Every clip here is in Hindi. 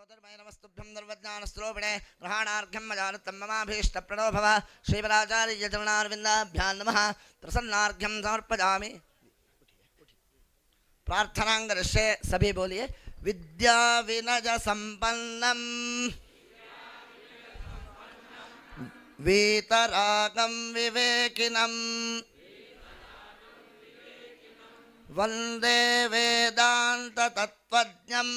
ज्योतिर्मय नमस्तुभ्यं निर्वज्ञानस्त्रोपिणे ग्रहाणार्घ्यं मजानतं ममाभीष्टप्रणो भव श्रीवराचार्यचरणारविन्दाभ्यां नमः प्रसन्नार्घ्यं समर्पयामि। प्रार्थना करिष्ये सभी बोलिए। विद्या विनय संपन्नम वीतरागं विवेकिनं वन्दे वेदांत तत्त्वज्ञं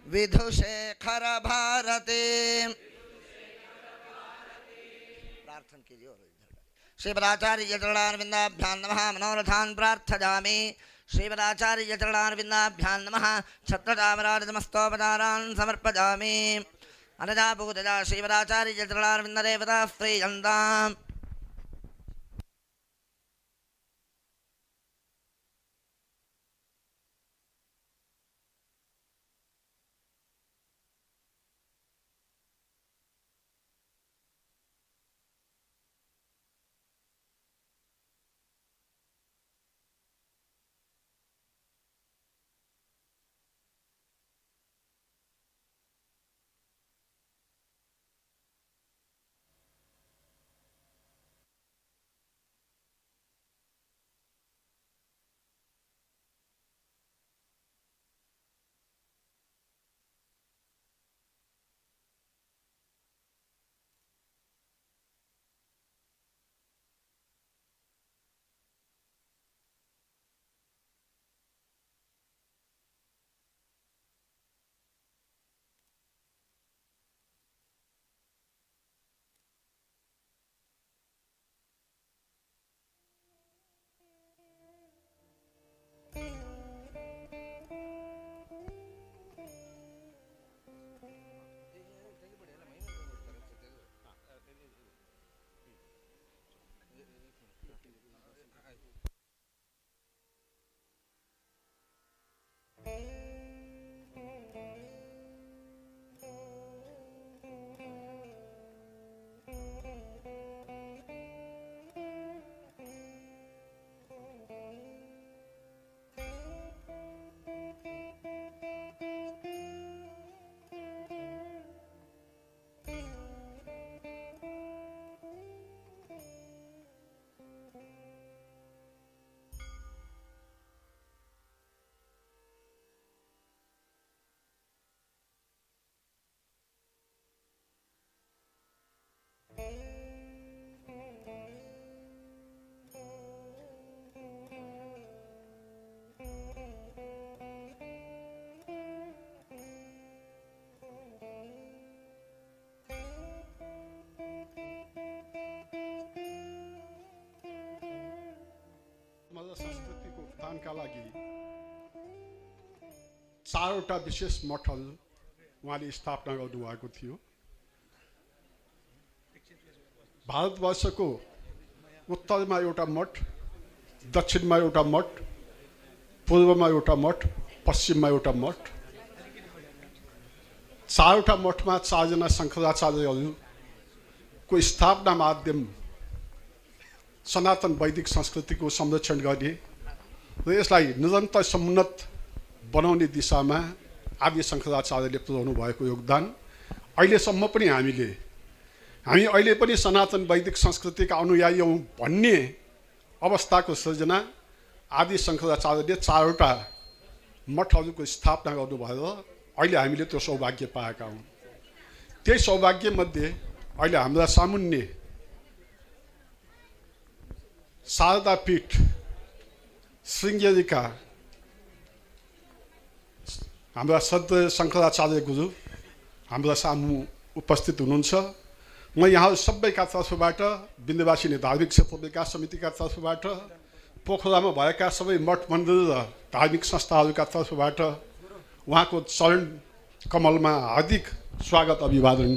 विधुशेखर भारती। प्रार्थना कीजिए। श्रीवराचार्य चरणारविन्दाभ्यां नमः मनोरथान् प्रार्थयामि। श्रीवराचार्य चरणारविन्दाभ्यां नमः छत्रचामराजनमस्तोपचारान् समर्पयामि। अनजा पूजया श्रीवराचार्य चरणारविन्ददेवता प्रीयन्ताम्। संस्कृतिको उत्थानका लागि चारवटा विशेष मठहरू उहाँले स्थापना गर्नुभएको थियो। भारतवर्षको उत्तरमा एउटा मठ, दक्षिणमा एउटा मठ, पूर्वमा एउटा मठ, पश्चिममा एउटा मठ। चारवटा मठमा चारजना शङ्कराचार्यहरूको स्थापना माध्यम सनातन वैदिक संस्कृतिको संरक्षण गर्ने र यसलाई निरन्तर समुन्नत बनाउने दिशामा आदि शङ्कराचार्यले पुर्याउनु भएको योगदान अहिलेसम्म पनि हामी अहिले पनि सनातन वैदिक संस्कृतिका अनुयायी हौँ भन्ने अवस्थाको सृजना आदि शङ्कराचार्यले चारवटा मठहरूको स्थापना गर्नुभयो। अहिले हामीले त्यो सौभाग्य पाएका हौँ। त्यही सौभाग्यमध्ये अहिले हाम्रा सामुन्ने शारदा पीठ श्रृङ्गेरीका हाम्रा सद्य शङ्कराचार्य गुरु हाम्रा सामु उपस्थित हुनुहुन्छ। म यहाँ सबैका तर्फबाट विन्ध्यवासिनी धार्मिक क्षेत्र विकास समितिका तर्फबाट पोखरामा भएका सबै मठ मन्दिर र धार्मिक संस्थाहरूका तर्फबाट उहाँको चरण कमलमा हार्दिक स्वागत अभिवादन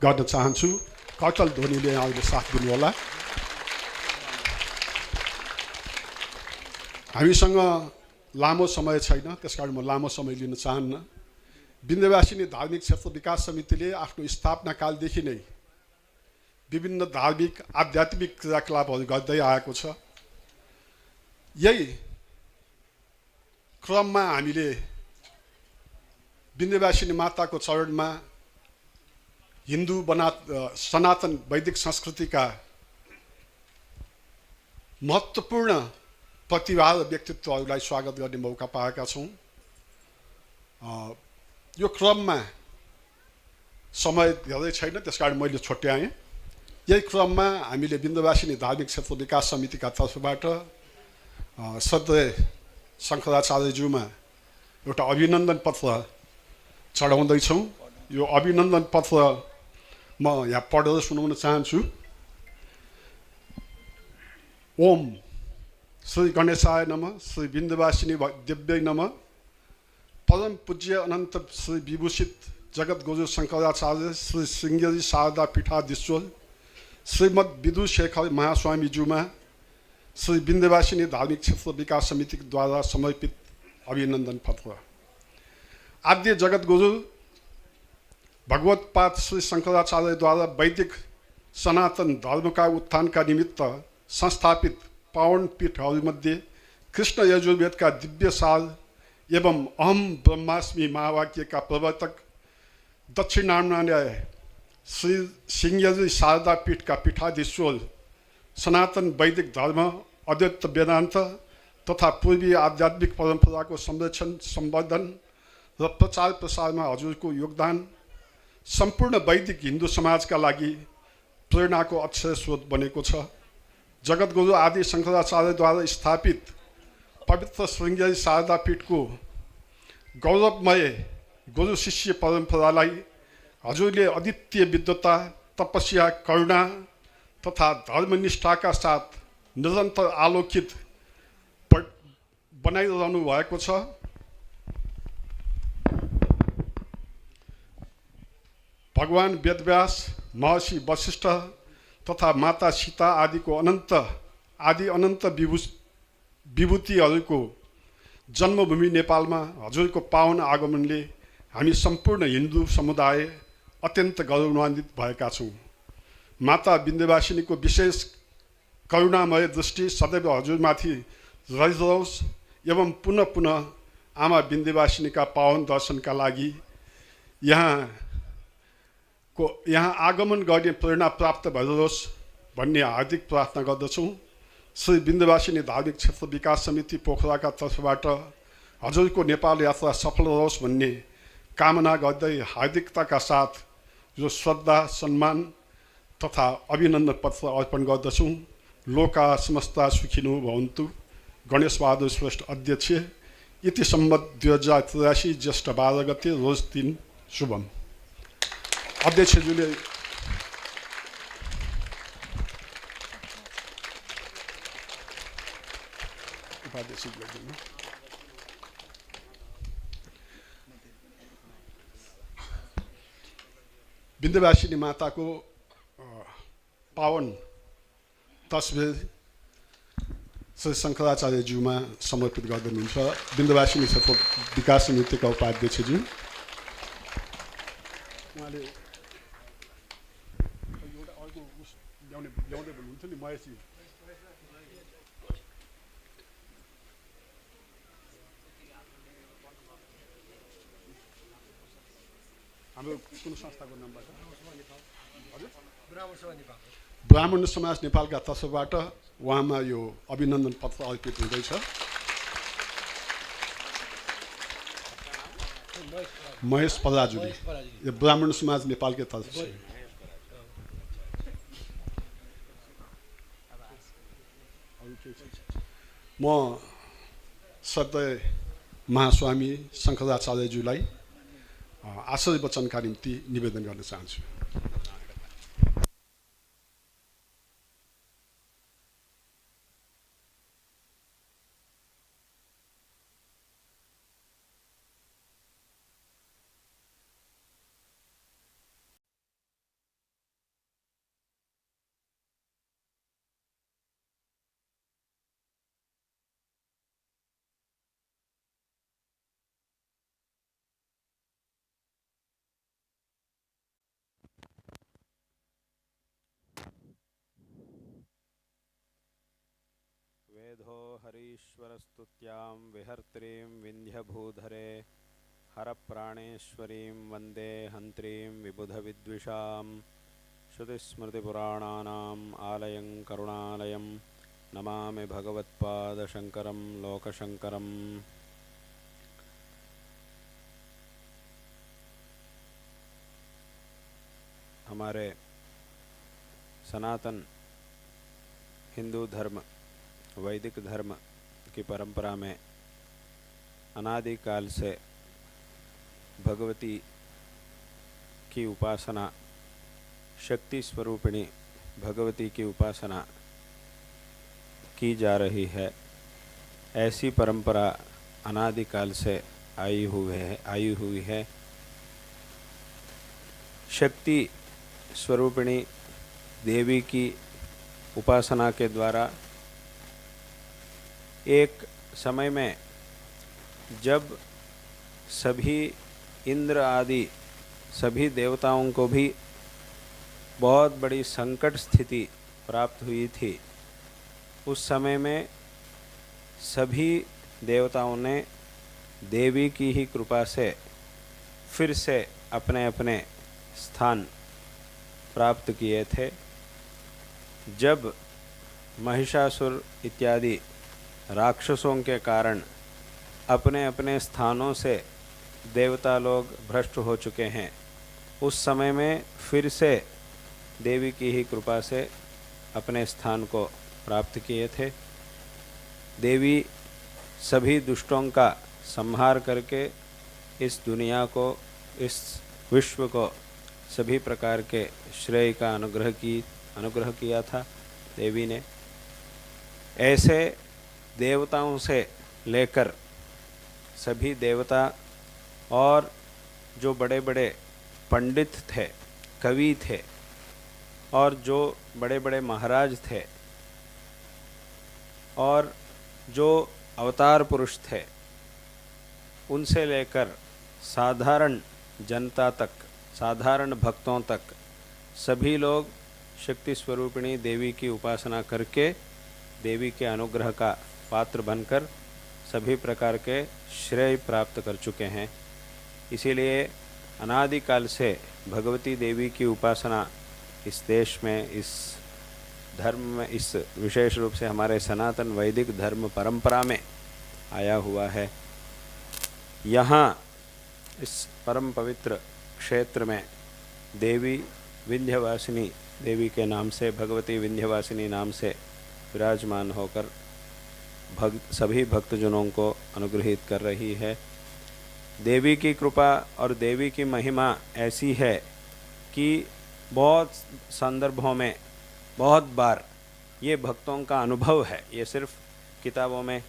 गर्न चाहन्छु। कटल ध्वनिले यहाँहरूले साथ दिनुहोला। हामीसँग लामो समय छैन, त्यसकारण म लामो समय लिन चाहन्न। विन्ध्यवासिनी धार्मिक क्षेत्र विकास समितिले आफ्नो स्थापना कालदेखि नै विभिन्न धार्मिक आध्यात्मिक क्रियाकलापहरू गर्दै आएको छ। यही क्रममा हामीले विन्ध्यवासिनी माताको चरणमा हिन्दू सनातन वैदिक संस्कृतिका महत्त्वपूर्ण प्रतिभा र व्यक्तित्वहरूलाई स्वागत गर्ने मौका पाएका छौँ। यो क्रममा समय धेरै छैन, त्यसकारण मैले छुट्याएँ। यही क्रममा हामीले विन्ध्यवासिनी धार्मिक क्षेत्र विकास समितिका तर्फबाट श्रद्धेय शङ्कराचार्यज्यूमा एउटा अभिनन्दन पत्र चढाउँदैछौँ। यो अभिनन्दन पत्र म यहाँ पढेर सुनाउन चाहन्छु। ओम श्री गणेशाय नमः, श्री विन्ध्यवासिनी दिव्यै नमः। परम पूज्य अनन्त श्री विभूषित जगत गुरु शङ्कराचार्य श्री सिंहजी शारदा पीठाधीश्वर श्रीमद् विदु शेखर महास्वामीज्यूमा श्री विन्ध्यवासिनी धार्मिक क्षेत्र विकास समितिद्वारा समर्पित अभिनन्दन पत्र। आद्य जगत गुरु भगवत्पाद श्री शङ्कराचार्यद्वारा वैदिक सनातन धर्मका उत्थानका निमित्त संस्थापित पावन पीठहरूमध्ये कृष्ण यजुर्वेदका दिव्य सार एवं अहम ब्रह्मास्मि महावाक्यका प्रवर्तक दक्षिणान्याय श्री सिंहजी शारदा पीठका पीठाधीश्वर सनातन वैदिक धर्म अद्वैत वेदान्त तथा पूर्वीय आध्यात्मिक परम्पराको संरक्षण सम्वर्धन र प्रचार प्रसारमा हजुरको योगदान सम्पूर्ण वैदिक हिन्दू समाजका लागि प्रेरणाको अक्षय स्रोत बनेको छ। जगतगुरु आदि शङ्कराचार्यद्वारा स्थापित पवित्र श्रृङ्गेरी शारदा पीठको गौरवमय गुरु शिष्य परम्परालाई हजुरले अद्वितीय विद्वता, तपस्या, करुणा तथा धर्मनिष्ठाका साथ निरन्तर आलोकित बनाइरहनु भएको छ। भगवान वेदव्यास, महर्षि वशिष्ठ तथा माता सीता आदिको अनन्त विभूतिहरूको जन्मभूमि नेपालमा हजुरको पावन आगमनले हामी सम्पूर्ण हिन्दू समुदाय अत्यन्त गौरवान्वित भएका छौँ। माता विन्ध्यवासिनीको विशेष करुणामय दृष्टि सदैव हजुरमाथि रहिरहोस् एवं पुनः पुनः आमा विन्ध्यवासिनीका पावन दर्शनका लागि यहाँ आगमन गर्ने प्रेरणा प्राप्त भइरहोस् भन्ने हार्दिक प्रार्थना गर्दछौँ। श्री विन्ध्यवासिनी धार्मिक क्षेत्र विकास समिति पोखराका तर्फबाट हजुरको नेपाल यात्रा सफल रहोस् भन्ने कामना गर्दै हार्दिकताका साथ यो श्रद्धा, सम्मान तथा अभिनन्दन पत्र अर्पण गर्दछौँ। लोका समस्ता सुखिनो भवन्तु। गणेश बहादुर श्रेष्ठ अध्यक्ष। इति सम्वत 2083 ज्येष्ठ 12 गते रोज 3 शुभम। अध्यक्षज्यूले उपाध्यक्ष गरिदिनु। विन्ध्यवासिनी माताको पावन तस्बिर श्री शङ्कराचार्यज्यूमा समर्पित गरिदिनुहुन्छ। विन्ध्यवासिनी क्षेत्र विकास समितिका उपाध्यक्षज्यू उहाँले ल्याउँदै भन्नुहुन्थ्यो नि महेशजी। हाम्रो कुन संस्थाको नामबाट? ब्राह्मण समाज नेपालका तर्फबाट उहाँमा यो अभिनन्दन पत्र अर्पित हुँदैछ। महेश पराजुली, यो ब्राह्मण समाज नेपालकै तर्फ से। म श्रद्धेय महास्वामी शङ्कराचार्यज्यूलाई आशीर्वचनका निम्ति निवेदन गर्न चाहन्छु। वेदो हरीश्वरस्तुत्यां विहर्त्रीं विन्ध्यभूधरे हरप्राणेश्वरीं वन्दे हन्त्रीं विबुधविद्विषां श्रुतिस्मृतिपुराणानाम् आलयं करुणालयं नमामि भगवत्पादशङ्करं लोकशङ्करम्। हमारे सनातन हिंदू धर्म, वैदिक धर्म की परंपरा में अनादिकाल से भगवती की उपासना, शक्ति स्वरूपिणी भगवती की उपासना की जा रही है। ऐसी परंपरा अनादिकाल से आई हुई है। शक्ति स्वरूपिणी देवी की उपासना के द्वारा एक समय में जब सभी इंद्र आदि सभी देवताओं को भी बहुत बड़ी संकट स्थिति प्राप्त हुई थी, उस समय में सभी देवताओं ने देवी की ही कृपा से फिर से अपने अपने स्थान प्राप्त किए थे। जब महिषासुर इत्यादि राक्षसों के कारण अपने अपने स्थानों से देवता लोग भ्रष्ट हो चुके हैं, उस समय में फिर से देवी की ही कृपा से अपने स्थान को प्राप्त किए थे। देवी सभी दुष्टों का संहार करके इस दुनिया को, इस विश्व को सभी प्रकार के श्रेय का अनुग्रह किया था देवी ने। ऐसे देवताओं से लेकर सभी देवता और जो बड़े बड़े पंडित थे, कवि थे और जो बड़े बड़े महाराज थे और जो अवतार पुरुष थे, उनसे लेकर साधारण जनता तक, साधारण भक्तों तक सभी लोग शक्ति स्वरूपिणी देवी की उपासना करके देवी के अनुग्रह का पात्र बनकर सभी प्रकार के श्रेय प्राप्त कर चुके हैं। इसीलिए अनादिकाल से भगवती देवी की उपासना इस देश में, इस धर्म में, इस विशेष रूप से हमारे सनातन वैदिक धर्म परंपरा में आया हुआ है। यहाँ इस परम पवित्र क्षेत्र में देवी विंध्यवासिनी देवी के नाम से, भगवती विंध्यवासिनी नाम से विराजमान होकर सभी भक्तजनों को अनुग्रहित कर रही है। देवी की कृपा और देवी की महिमा ऐसी है कि बहुत संदर्भों में, बहुत बार ये भक्तों का अनुभव है। ये सिर्फ किताबों में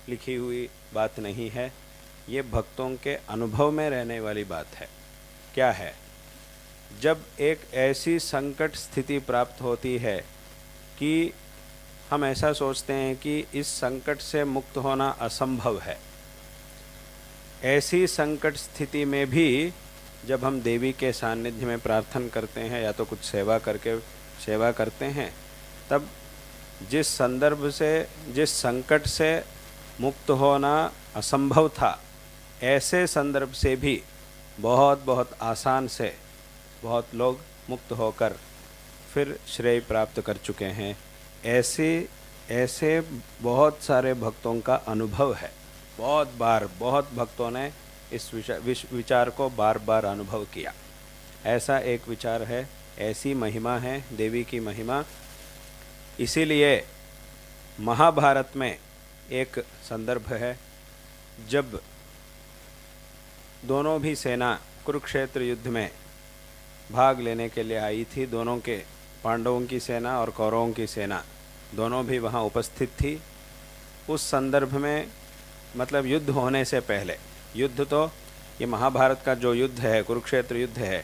लिखी हुई बात नहीं है, ये भक्तों के अनुभव में रहने वाली बात है। क्या है? जब एक ऐसी संकट स्थिति प्राप्त होती है कि हम ऐसा सोचते हैं कि इस संकट से मुक्त होना असंभव है, ऐसी संकट स्थिति में भी जब हम देवी के सानिध्य में प्रार्थना करते हैं या तो कुछ सेवा करके सेवा करते हैं, तब जिस संदर्भ से, जिस संकट से मुक्त होना असंभव था, ऐसे संदर्भ से भी बहुत आसान से बहुत लोग मुक्त होकर फिर श्रेय प्राप्त कर चुके हैं। ऐसे बहुत सारे भक्तों का अनुभव है। बहुत बार बहुत भक्तों ने इस विचार को बार बार अनुभव किया। ऐसा एक विचार है, ऐसी महिमा है देवी की महिमा। इसीलिए महाभारत में एक संदर्भ है, जब दोनों भी सेना कुरुक्षेत्र युद्ध में भाग लेने के लिए आई थी। दोनों के, पांडवों की सेना और कौरवों की सेना दोनों भी वहाँ उपस्थित थी। उस संदर्भ में, मतलब युद्ध होने से पहले, युद्ध तो ये महाभारत का जो युद्ध है, कुरुक्षेत्र युद्ध है,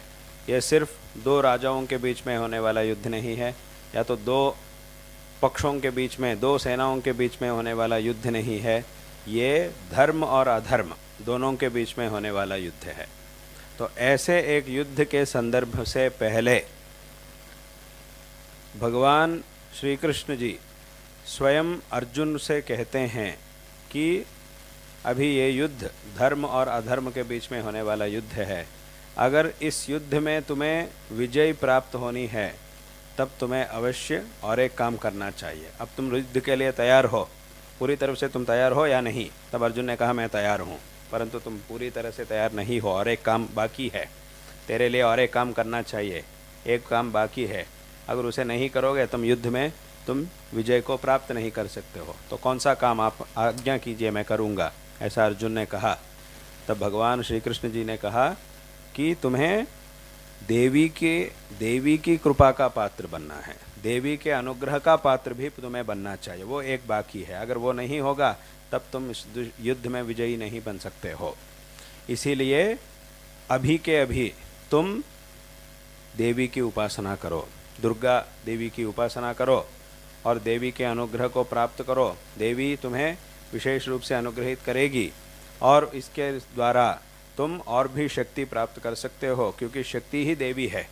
ये सिर्फ दो राजाओं के बीच में होने वाला युद्ध नहीं है, या तो दो पक्षों के बीच में, दो सेनाओं के बीच में होने वाला युद्ध नहीं है। ये धर्म और अधर्म दोनों के बीच में होने वाला युद्ध है। तो ऐसे एक युद्ध के संदर्भ से पहले भगवान श्री कृष्ण जी स्वयं अर्जुन से कहते हैं कि अभी ये युद्ध धर्म और अधर्म के बीच में होने वाला युद्ध है। अगर इस युद्ध में तुम्हें विजय प्राप्त होनी है तब तुम्हें अवश्य और एक काम करना चाहिए। अब तुम युद्ध के लिए तैयार हो, पूरी तरह से तुम तैयार हो या नहीं? तब अर्जुन ने कहा मैं तैयार हूँ, परंतु तुम पूरी तरह से तैयार नहीं हो, और एक काम बाकी है तेरे लिए, और एक काम करना चाहिए, एक काम बाकी है। अगर उसे नहीं करोगे तुम युद्ध में तुम विजय को प्राप्त नहीं कर सकते हो। तो कौन सा काम आप आज्ञा कीजिए, मैं करूँगा, ऐसा अर्जुन ने कहा। तब भगवान श्री कृष्ण जी ने कहा कि तुम्हें देवी की कृपा का पात्र बनना है, देवी के अनुग्रह का पात्र भी तुम्हें बनना चाहिए। वो एक बाकी है, अगर वो नहीं होगा तब तुम इस युद्ध में विजयी नहीं बन सकते हो। इसीलिए अभी के अभी तुम देवी की उपासना करो, दुर्गा देवी की उपासना करो और देवी के अनुग्रह को प्राप्त करो। देवी तुम्हें विशेष रूप से अनुग्रहित करेगी और इसके द्वारा तुम और भी शक्ति प्राप्त कर सकते हो, क्योंकि शक्ति ही देवी है।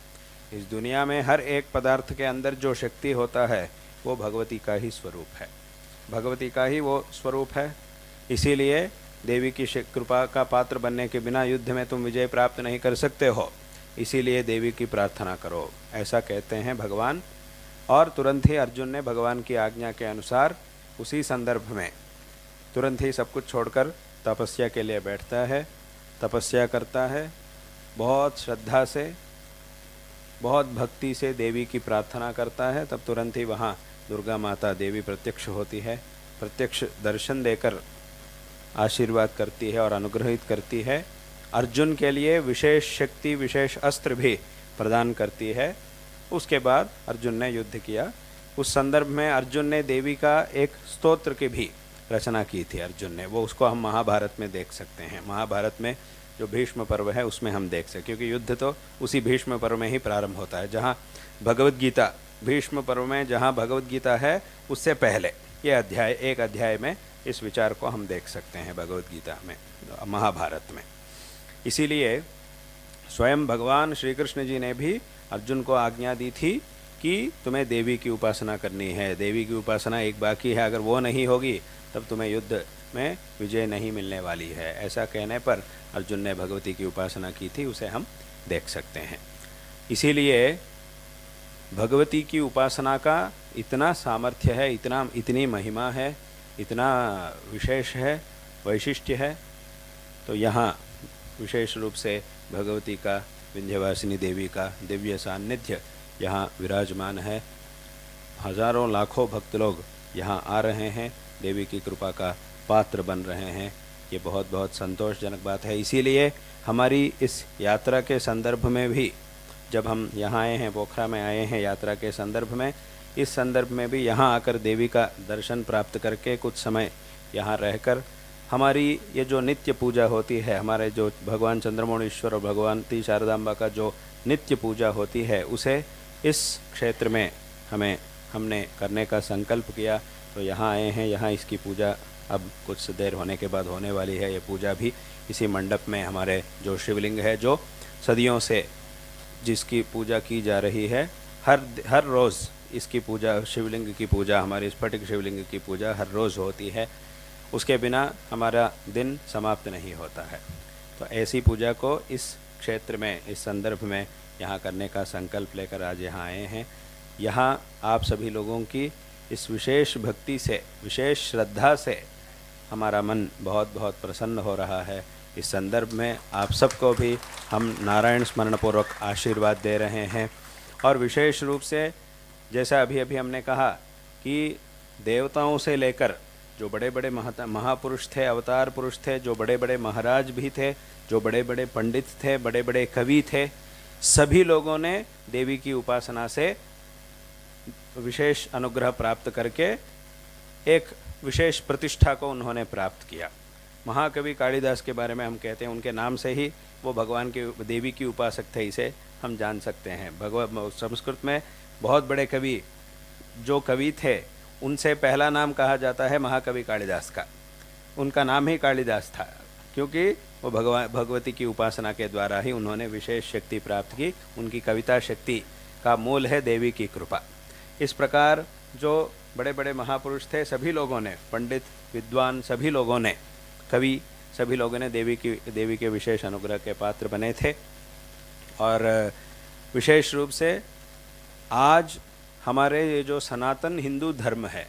इस दुनिया में हर एक पदार्थ के अंदर जो शक्ति होता है वो भगवती का ही स्वरूप है, भगवती का ही वो स्वरूप है। इसीलिए देवी की कृपा का पात्र बनने के बिना युद्ध में तुम विजय प्राप्त नहीं कर सकते हो। इसीलिए देवी की प्रार्थना करो, ऐसा कहते हैं भगवान। और तुरंत ही अर्जुन ने भगवान की आज्ञा के अनुसार उसी संदर्भ में तुरंत ही सब कुछ छोड़कर तपस्या के लिए बैठता है, तपस्या करता है, बहुत श्रद्धा से, बहुत भक्ति से देवी की प्रार्थना करता है। तब तुरंत ही वहाँ दुर्गा माता देवी प्रत्यक्ष होती है, प्रत्यक्ष दर्शन देकर आशीर्वाद करती है और अनुग्रहित करती है। अर्जुन के लिए विशेष शक्ति, विशेष अस्त्र भी प्रदान करती है। उसके बाद अर्जुन ने युद्ध किया। उस संदर्भ में अर्जुन ने देवी का एक स्तोत्र की भी रचना की थी अर्जुन ने, वो उसको हम महाभारत में देख सकते हैं। महाभारत में जो भीष्म पर्व है उसमें हम देख सकते, क्योंकि युद्ध तो उसी भीष्म पर्व में ही प्रारंभ होता है, जहाँ भगवद गीता, भीष्म पर्व में जहाँ भगवद गीता है उससे पहले ये अध्याय, एक अध्याय में इस विचार को हम देख सकते हैं भगवद गीता में, महाभारत में। इसीलिए स्वयं भगवान श्री कृष्ण जी ने भी अर्जुन को आज्ञा दी थी कि तुम्हें देवी की उपासना करनी है, देवी की उपासना एक बाकी है, अगर वो नहीं होगी तब तुम्हें युद्ध में विजय नहीं मिलने वाली है। ऐसा कहने पर अर्जुन ने भगवती की उपासना की थी, उसे हम देख सकते हैं। इसीलिए भगवती की उपासना का इतना सामर्थ्य है, इतनी महिमा है, इतना विशेष है, वैशिष्ट्य है। तो यहाँ विशेष रूप से भगवती का, विंध्यवासिनी देवी का दिव्य सान्निध्य यहाँ विराजमान है। हजारों लाखों भक्त लोग यहाँ आ रहे हैं, देवी की कृपा का पात्र बन रहे हैं। ये बहुत बहुत संतोषजनक बात है। इसीलिए हमारी इस यात्रा के संदर्भ में भी, जब हम यहाँ आए हैं, पोखरा में आए हैं यात्रा के संदर्भ में, इस संदर्भ में भी यहाँ आकर देवी का दर्शन प्राप्त करके कुछ समय यहाँ रहकर हमारी ये जो नित्य पूजा होती है, हमारे जो भगवान चंद्रमौळीश्वर और भगवती शारदांबा का जो नित्य पूजा होती है, उसे इस क्षेत्र में हमने करने का संकल्प किया। तो यहाँ आए हैं, यहाँ इसकी पूजा अब कुछ देर होने के बाद होने वाली है। ये पूजा भी इसी मंडप में, हमारे जो शिवलिंग है, जो सदियों से जिसकी पूजा की जा रही है, हर रोज़ इसकी पूजा, शिवलिंग की पूजा, हमारी स्फटिक शिवलिंग की पूजा हर रोज़ होती है। उसके बिना हमारा दिन समाप्त नहीं होता है। तो ऐसी पूजा को इस क्षेत्र में, इस संदर्भ में यहाँ करने का संकल्प लेकर आज यहाँ आए हैं। यहाँ आप सभी लोगों की इस विशेष भक्ति से, विशेष श्रद्धा से हमारा मन बहुत बहुत प्रसन्न हो रहा है। इस संदर्भ में आप सबको भी हम नारायण स्मरणपूर्वक आशीर्वाद दे रहे हैं। और विशेष रूप से जैसा अभी हमने कहा कि देवताओं से लेकर जो बड़े बड़े महापुरुष थे, अवतार पुरुष थे, जो बड़े बड़े महाराज भी थे, जो बड़े बड़े पंडित थे, बड़े बड़े कवि थे, सभी लोगों ने देवी की उपासना से विशेष अनुग्रह प्राप्त करके एक विशेष प्रतिष्ठा को उन्होंने प्राप्त किया। महाकवि कालिदास के बारे में हम कहते हैं, उनके नाम से ही वो भगवान की, देवी की उपासक थे, इसे हम जान सकते हैं। संस्कृत में बहुत बड़े कवि जो कवि थे, उनसे पहला नाम कहा जाता है महाकवि कालिदास का। उनका नाम ही कालिदास था, क्योंकि वो भगवती की उपासना के द्वारा ही उन्होंने विशेष शक्ति प्राप्त की। उनकी कविता शक्ति का मूल है देवी की कृपा। इस प्रकार जो बड़े बड़े महापुरुष थे, सभी लोगों ने, पंडित, विद्वान, सभी लोगों ने कवि सभी लोगों ने देवी के विशेष अनुग्रह के पात्र बने थे। और विशेष रूप से आज हमारे ये जो सनातन हिंदू धर्म है,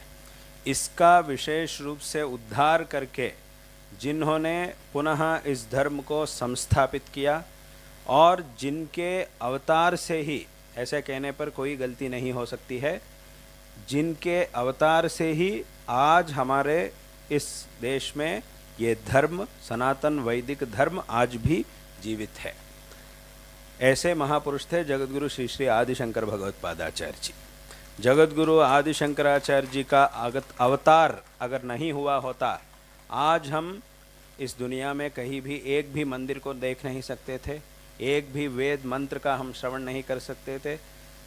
इसका विशेष रूप से उद्धार करके जिन्होंने पुनः इस धर्म को संस्थापित किया और जिनके अवतार से ही, ऐसे कहने पर कोई गलती नहीं हो सकती है, जिनके अवतार से ही आज हमारे इस देश में ये धर्म, सनातन वैदिक धर्म आज भी जीवित है। ऐसे महापुरुष थे जगतगुरु श्री श्री आदिशंकर भगवत्पादाचार्य जी। जगतगुरु आदिशंकराचार्य जी का अवतार अगर नहीं हुआ होता, आज हम इस दुनिया में कहीं भी एक भी मंदिर को देख नहीं सकते थे, एक भी वेद मंत्र का हम श्रवण नहीं कर सकते थे।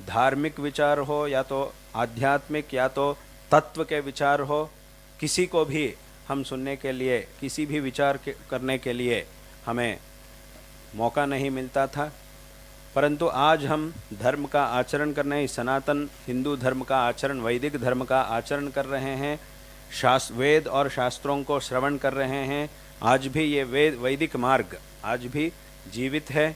धार्मिक विचार हो या तो आध्यात्मिक या तो तत्व के विचार हो, किसी को भी हम सुनने के लिए, किसी भी विचार करने के लिए हमें मौका नहीं मिलता था। परंतु आज हम धर्म का आचरण कर रहे हैं, सनातन हिंदू धर्म का आचरण, वैदिक धर्म का आचरण कर रहे हैं, वेद और शास्त्रों को श्रवण कर रहे हैं। आज भी ये वैदिक मार्ग आज भी जीवित है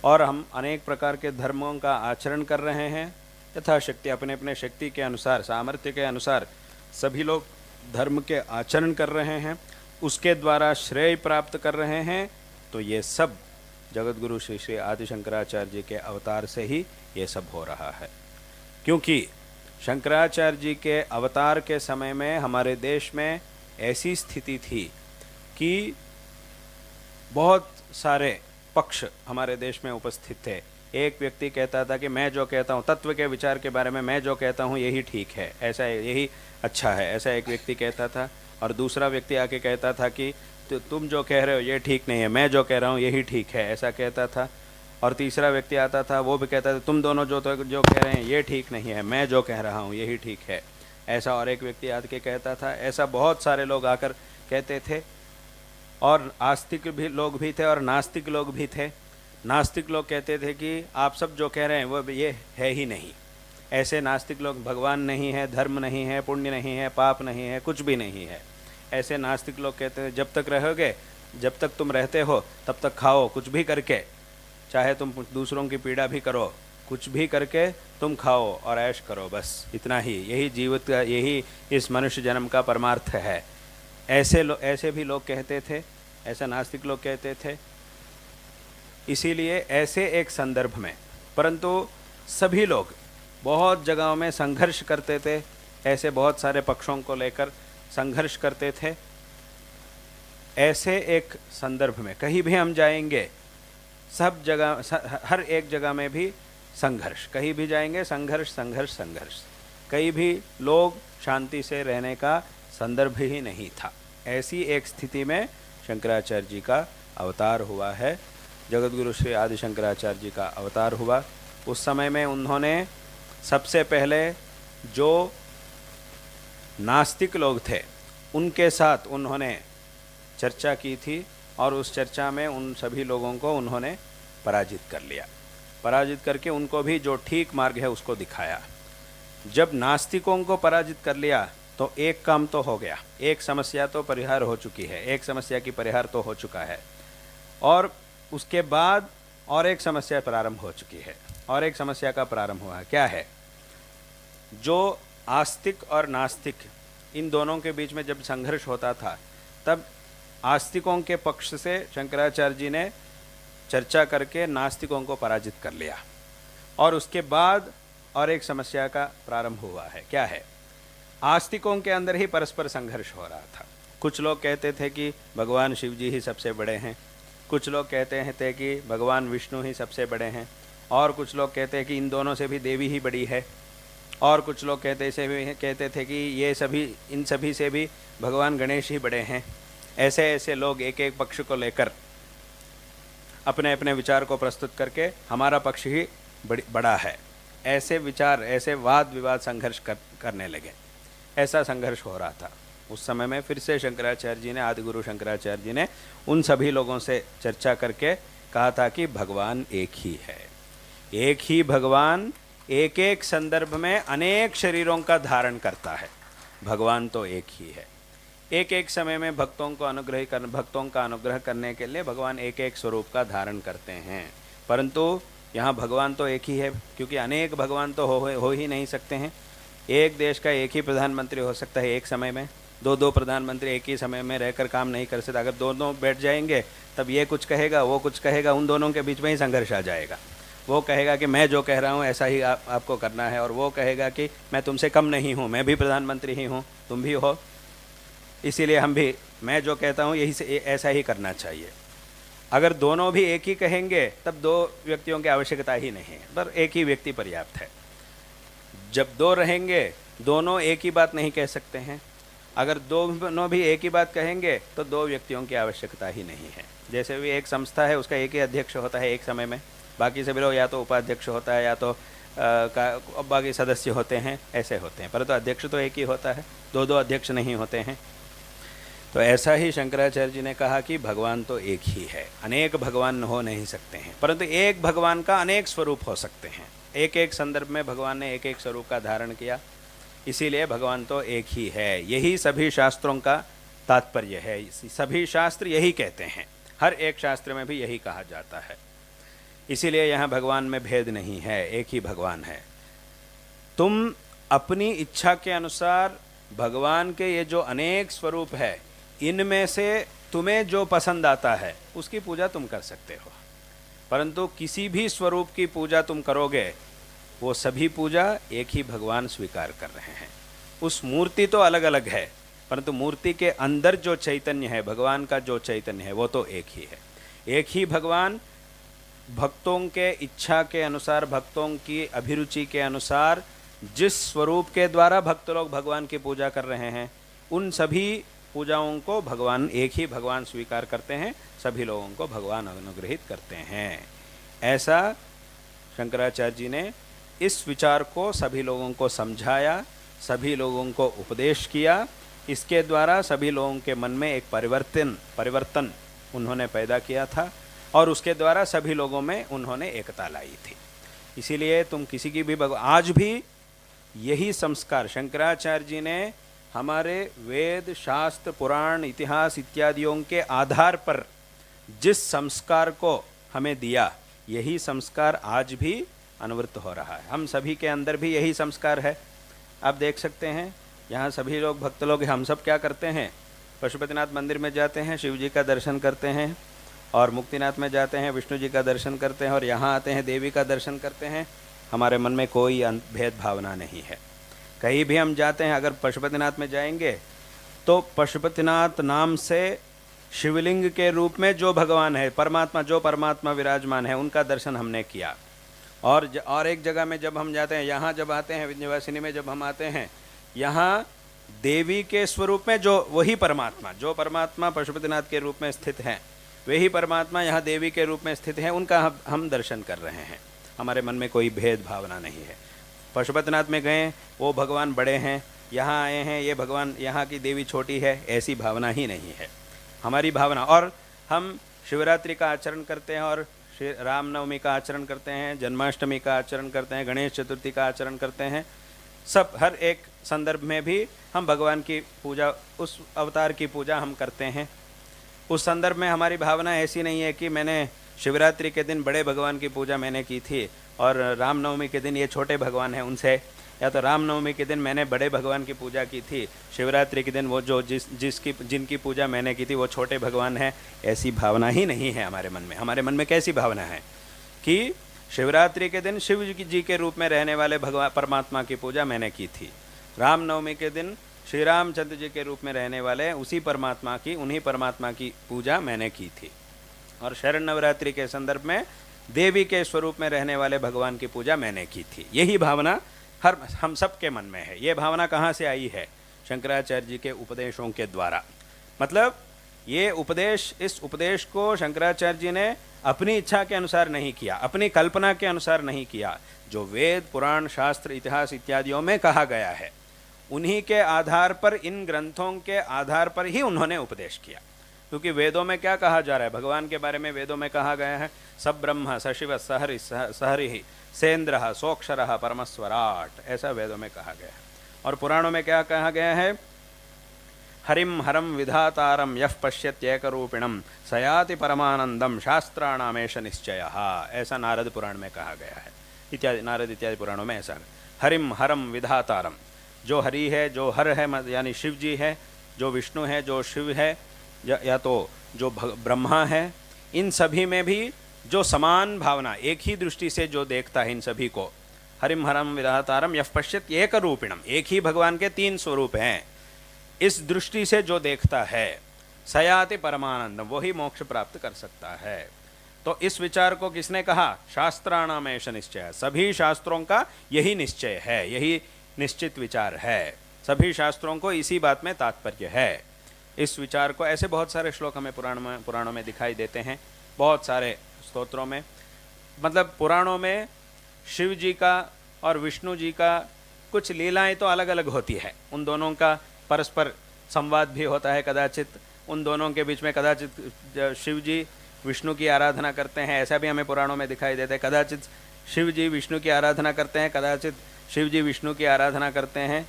और हम अनेक प्रकार के धर्मों का आचरण कर रहे हैं। यथाशक्ति अपने अपने शक्ति के अनुसार, सामर्थ्य के अनुसार सभी लोग धर्म के आचरण कर रहे हैं, उसके द्वारा श्रेय प्राप्त कर रहे हैं। तो ये सब जगतगुरु श्री श्री आदिशंकराचार्य जी के अवतार से ही ये सब हो रहा है। क्योंकि शंकराचार्य जी के अवतार के समय में हमारे देश में ऐसी स्थिति थी कि बहुत सारे पक्ष हमारे देश में उपस्थित थे। एक व्यक्ति कहता था कि मैं जो कहता हूँ तत्व के विचार के बारे में, मैं जो कहता हूँ यही ठीक है, ऐसा यही अच्छा है, ऐसा एक व्यक्ति कहता था। और दूसरा व्यक्ति आके कहता था कि तुम जो कह रहे हो ये ठीक नहीं है, मैं जो कह रहा हूँ यही ठीक है, ऐसा कहता था। और तीसरा व्यक्ति आता था, वो भी कहता था तुम दोनों जो कह रहे हैं ये ठीक नहीं है, मैं जो कह रहा हूँ यही ठीक है, ऐसा और एक व्यक्ति आके कहता था। ऐसा बहुत सारे लोग आकर कहते थे। और आस्तिक भी लोग भी थे और नास्तिक लोग भी थे। नास्तिक लोग कहते थे कि आप सब जो कह रहे हैं वो ये है ही नहीं। ऐसे नास्तिक लोग, भगवान नहीं है, धर्म नहीं है, पुण्य नहीं है, पाप नहीं है, कुछ भी नहीं है। ऐसे नास्तिक लोग कहते हैं जब तक रहोगे, जब तक तुम रहते हो तब तक खाओ कुछ भी करके, चाहे तुम दूसरों की पीड़ा भी करो, कुछ भी करके तुम खाओ और ऐश करो, बस इतना ही, यही जीवित का, यही इस मनुष्य जन्म का परमार्थ है। ऐसे भी लोग कहते थे, ऐसा नास्तिक लोग कहते थे। इसीलिए ऐसे एक संदर्भ में, परंतु सभी लोग बहुत जगहों में संघर्ष करते थे, ऐसे बहुत सारे पक्षों को लेकर संघर्ष करते थे। ऐसे एक संदर्भ में कहीं भी हम जाएंगे, सब जगह, हर एक जगह में भी संघर्ष, कहीं भी जाएंगे संघर्ष संघर्ष संघर्ष, कहीं भी लोग शांति से रहने का संदर्भ ही नहीं था। ऐसी एक स्थिति में शंकराचार्य जी का अवतार हुआ है, जगतगुरु श्री आदिशंकराचार्य जी का अवतार हुआ। उस समय में उन्होंने सबसे पहले जो नास्तिक लोग थे उनके साथ उन्होंने चर्चा की थी और उस चर्चा में उन सभी लोगों को उन्होंने पराजित कर लिया। पराजित करके उनको भी जो ठीक मार्ग है उसको दिखाया। जब नास्तिकों को पराजित कर लिया तो एक काम तो हो गया, एक समस्या तो परिहार हो चुकी है, एक समस्या की परिहार तो हो चुका है। और उसके बाद और एक समस्या प्रारंभ हो चुकी है, और एक समस्या का प्रारंभ हुआ है। क्या है? जो आस्तिक और नास्तिक, इन दोनों के बीच में जब संघर्ष होता था तब आस्तिकों के पक्ष से शंकराचार्य जी ने चर्चा करके नास्तिकों को पराजित कर लिया। और उसके बाद और एक समस्या का प्रारंभ हुआ है। क्या है? आस्तिकों के अंदर ही परस्पर संघर्ष हो रहा था। कुछ लोग कहते थे कि भगवान शिव जी ही सबसे बड़े हैं, कुछ लोग कहते थे कि भगवान विष्णु ही सबसे बड़े हैं, और कुछ लोग कहते हैं कि इन दोनों से भी देवी ही बड़ी है, और कुछ लोग कहते थे कि ये सभी, इन सभी से भी भगवान गणेश ही बड़े हैं। ऐसे ऐसे लोग एक एक पक्ष को लेकर अपने अपने विचार को प्रस्तुत करके हमारा पक्ष ही बड़ा है, ऐसे विचार, ऐसे वाद विवाद संघर्ष करने लगे। ऐसा संघर्ष हो रहा था उस समय में। फिर से शंकराचार्य जी ने, आदिगुरु शंकराचार्य जी ने उन सभी लोगों से चर्चा करके कहा था कि भगवान एक ही है, एक ही भगवान एक एक संदर्भ में अनेक शरीरों का धारण करता है, भगवान तो एक ही है। एक एक समय में भक्तों का अनुग्रह करने के लिए भगवान एक एक स्वरूप का धारण करते हैं। परंतु यहाँ भगवान तो एक ही है, क्योंकि अनेक भगवान तो हो ही नहीं सकते हैं। एक देश का एक ही प्रधानमंत्री हो सकता है एक समय में, दो प्रधानमंत्री एक ही समय में रहकर काम नहीं कर सकते। अगर दोनों बैठ जाएंगे तब ये कुछ कहेगा, वो कुछ कहेगा, उन दोनों के बीच में ही संघर्ष आ जाएगा। वो कहेगा कि मैं जो कह रहा हूँ ऐसा ही आपको करना है, और वो कहेगा कि मैं तुमसे कम नहीं हूँ, मैं भी प्रधानमंत्री ही हूँ, तुम भी हो, इसीलिए हम भी, मैं जो कहता हूँ यही से ऐसा ही करना चाहिए। अगर दोनों भी एक ही कहेंगे तब दो व्यक्तियों की आवश्यकता ही नहीं है, पर एक ही व्यक्ति पर्याप्त है। जब दो रहेंगे दोनों एक ही बात नहीं कह सकते हैं। अगर दोनों भी एक ही बात कहेंगे तो दो व्यक्तियों की आवश्यकता ही नहीं है। जैसे भी एक संस्था है, उसका एक ही अध्यक्ष होता है एक समय में, बाकी सभी लोग या तो उपाध्यक्ष होता है या तो बाकी सदस्य होते हैं, ऐसे होते हैं, परंतु अध्यक्ष तो एक ही होता है, दो अध्यक्ष नहीं होते हैं। तो ऐसा ही शंकराचार्य जी ने कहा कि भगवान तो एक ही है, अनेक भगवान हो नहीं सकते हैं, परंतु एक भगवान का अनेक स्वरूप हो सकते हैं। एक एक संदर्भ में भगवान ने एक एक स्वरूप का धारण किया, इसीलिए भगवान तो एक ही है। यही सभी शास्त्रों का तात्पर्य है, सभी शास्त्र यही कहते हैं, हर एक शास्त्र में भी यही कहा जाता है। इसीलिए यहाँ भगवान में भेद नहीं है, एक ही भगवान है। तुम अपनी इच्छा के अनुसार भगवान के ये जो अनेक स्वरूप है, इनमें से तुम्हें जो पसंद आता है उसकी पूजा तुम कर सकते हो, परंतु किसी भी स्वरूप की पूजा तुम करोगे वो सभी पूजा एक ही भगवान स्वीकार कर रहे हैं। उस मूर्ति तो अलग अलग है, परंतु मूर्ति के अंदर जो चैतन्य है, भगवान का जो चैतन्य है, वो तो एक ही है। एक ही भगवान भक्तों के इच्छा के अनुसार, भक्तों की अभिरुचि के अनुसार जिस स्वरूप के द्वारा भक्त लोग भगवान की पूजा कर रहे हैं, उन सभी पूजाओं को भगवान एक ही भगवान स्वीकार करते हैं, सभी लोगों को भगवान अनुग्रहित करते हैं। ऐसा शंकराचार्य जी ने इस विचार को सभी लोगों को समझाया, सभी लोगों को उपदेश किया। इसके द्वारा सभी लोगों के मन में एक परिवर्तन उन्होंने पैदा किया था, और उसके द्वारा सभी लोगों में उन्होंने एकता लाई थी। इसीलिए तुम किसी की भी आज भी यही संस्कार शंकराचार्य जी ने हमारे वेद, शास्त्र, पुराण, इतिहास इत्यादियों के आधार पर जिस संस्कार को हमें दिया, यही संस्कार आज भी अनुवृत्त हो रहा है। हम सभी के अंदर भी यही संस्कार है। आप देख सकते हैं यहाँ सभी लोग, भक्त लोग, हम सब क्या करते हैं, पशुपतिनाथ मंदिर में जाते हैं, शिव जी का दर्शन करते हैं, और मुक्तिनाथ में जाते हैं, विष्णु जी का दर्शन करते हैं, और यहाँ आते हैं देवी का दर्शन करते हैं। हमारे मन में कोई भेद भावना नहीं है। कहीं भी हम जाते हैं, अगर पशुपतिनाथ में जाएंगे तो पशुपतिनाथ नाम से शिवलिंग के रूप में जो भगवान है, परमात्मा, जो परमात्मा विराजमान है, उनका दर्शन हमने किया। और एक जगह में जब हम जाते हैं, यहाँ जब आते हैं विंध्यवासिनी में जब हम आते हैं, यहाँ देवी के स्वरूप में जो वही परमात्मा, जो परमात्मा पशुपतिनाथ के रूप में स्थित हैं, वही परमात्मा यहाँ देवी के रूप में स्थित हैं, उनका हम दर्शन कर रहे हैं। हमारे मन में कोई भेद भावना नहीं है। पशुपतिनाथ में गए, वो भगवान बड़े हैं, यहाँ आए हैं, ये भगवान, यहाँ की देवी छोटी है, ऐसी भावना ही नहीं है हमारी भावना। और हम शिवरात्रि का आचरण करते हैं, और रामनवमी का आचरण करते हैं, जन्माष्टमी का आचरण करते हैं, गणेश चतुर्थी का आचरण करते हैं। सब हर एक संदर्भ में भी हम भगवान की पूजा, उस अवतार की पूजा हम करते हैं। उस संदर्भ में हमारी भावना ऐसी नहीं है कि मैंने शिवरात्रि के दिन बड़े भगवान की पूजा मैंने की थी और रामनवमी के दिन ये छोटे भगवान हैं उनसे, या तो रामनवमी के दिन मैंने बड़े भगवान की पूजा की थी, शिवरात्रि के दिन वो जो जिनकी पूजा मैंने की थी वो छोटे भगवान हैं। ऐसी भावना ही नहीं है हमारे मन में। हमारे मन में कैसी भावना है कि शिवरात्रि के दिन शिव जी के रूप में रहने वाले भगवान परमात्मा की पूजा मैंने की थी, रामनवमी के दिन श्री रामचंद्र जी के रूप में रहने वाले उन्हीं परमात्मा की पूजा मैंने की थी, और शरण नवरात्रि के संदर्भ में देवी के स्वरूप में रहने वाले भगवान की पूजा मैंने की थी। यही भावना हम सब के मन में है। ये भावना कहाँ से आई है? शंकराचार्य जी के उपदेशों के द्वारा। मतलब ये उपदेश, इस उपदेश को शंकराचार्य जी ने अपनी इच्छा के अनुसार नहीं किया, अपनी कल्पना के अनुसार नहीं किया। जो वेद, पुराण, शास्त्र, इतिहास इत्यादियों में कहा गया है, उन्हीं के आधार पर, इन ग्रंथों के आधार पर ही उन्होंने उपदेश किया। क्योंकि वेदों में क्या कहा जा रहा है, भगवान के बारे में वेदों में कहा गया है, सब ब्रह्म सशिव सहरि सेन्द्र सोक्षर परमस्वराट, ऐसा वेदों में कहा गया है। और पुराणों में क्या कहा गया है, हरिम हरम विधातारम यः पश्यत्येकरूपिणम सयाति परमानंदम शास्त्राणामेश निश्चयः, ऐसा नारद पुराण में कहा गया है। इत्यादि नारद इत्यादि पुराणों में ऐसा हरिम हरम विधातारम, जो हरि है, जो हर है यानी शिव जी है, जो विष्णु है, जो शिव है, या तो जो ब्रह्मा है, इन सभी में भी जो समान भावना, एक ही दृष्टि से जो देखता है इन सभी को, हरिम हरम विधातारम यः पश्यत एक रूपिणम, एक ही भगवान के 3 स्वरूप हैं, इस दृष्टि से जो देखता है सयाति परमानंदम, वही मोक्ष प्राप्त कर सकता है। तो इस विचार को किसने कहा? शास्त्राणाम एष निश्चय, सभी शास्त्रों का यही निश्चय है, यही निश्चित विचार है, सभी शास्त्रों को इसी बात में तात्पर्य है। इस विचार को ऐसे बहुत सारे श्लोक हमें पुराणों में दिखाई देते हैं, बहुत सारे स्तोत्रों में, मतलब पुराणों में शिव जी का और विष्णु जी का कुछ लीलाएं तो अलग अलग होती है, उन दोनों का परस्पर संवाद भी होता है, कदाचित उन दोनों के बीच में कदाचित शिव जी विष्णु की आराधना करते हैं, ऐसा भी हमें पुराणों में दिखाई देता है, कदाचित शिव जी विष्णु की आराधना करते हैं, कदाचित शिव जी विष्णु की आराधना करते हैं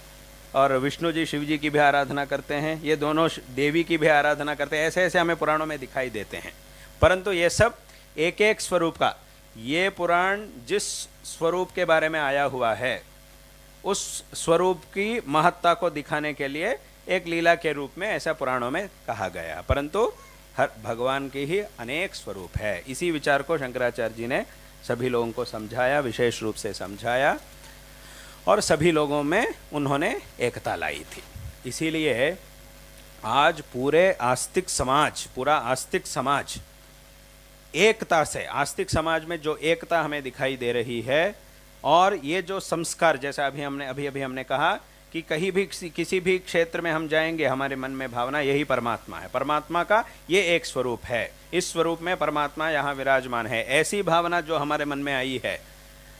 और विष्णु जी शिव जी की भी आराधना करते हैं, ये दोनों देवी की भी आराधना करते हैं, ऐसे ऐसे हमें पुराणों में दिखाई देते हैं। परंतु ये सब एक एक स्वरूप का, ये पुराण जिस स्वरूप के बारे में आया हुआ है उस स्वरूप की महत्ता को दिखाने के लिए एक लीला के रूप में ऐसा पुराणों में कहा गया, परंतु हर भगवान के ही अनेक स्वरूप है। इसी विचार को शंकराचार्य जी ने सभी लोगों को समझाया, विशेष रूप से समझाया, और सभी लोगों में उन्होंने एकता लाई थी। इसीलिए आज पूरे आस्तिक समाज, पूरा आस्तिक समाज एकता से, आस्तिक समाज में जो एकता हमें दिखाई दे रही है, और ये जो संस्कार, जैसा अभी हमने कहा कि कहीं भी किसी भी क्षेत्र में हम जाएंगे, हमारे मन में भावना यही परमात्मा है, परमात्मा का ये एक स्वरूप है, इस स्वरूप में परमात्मा यहाँ विराजमान है, ऐसी भावना जो हमारे मन में आई है,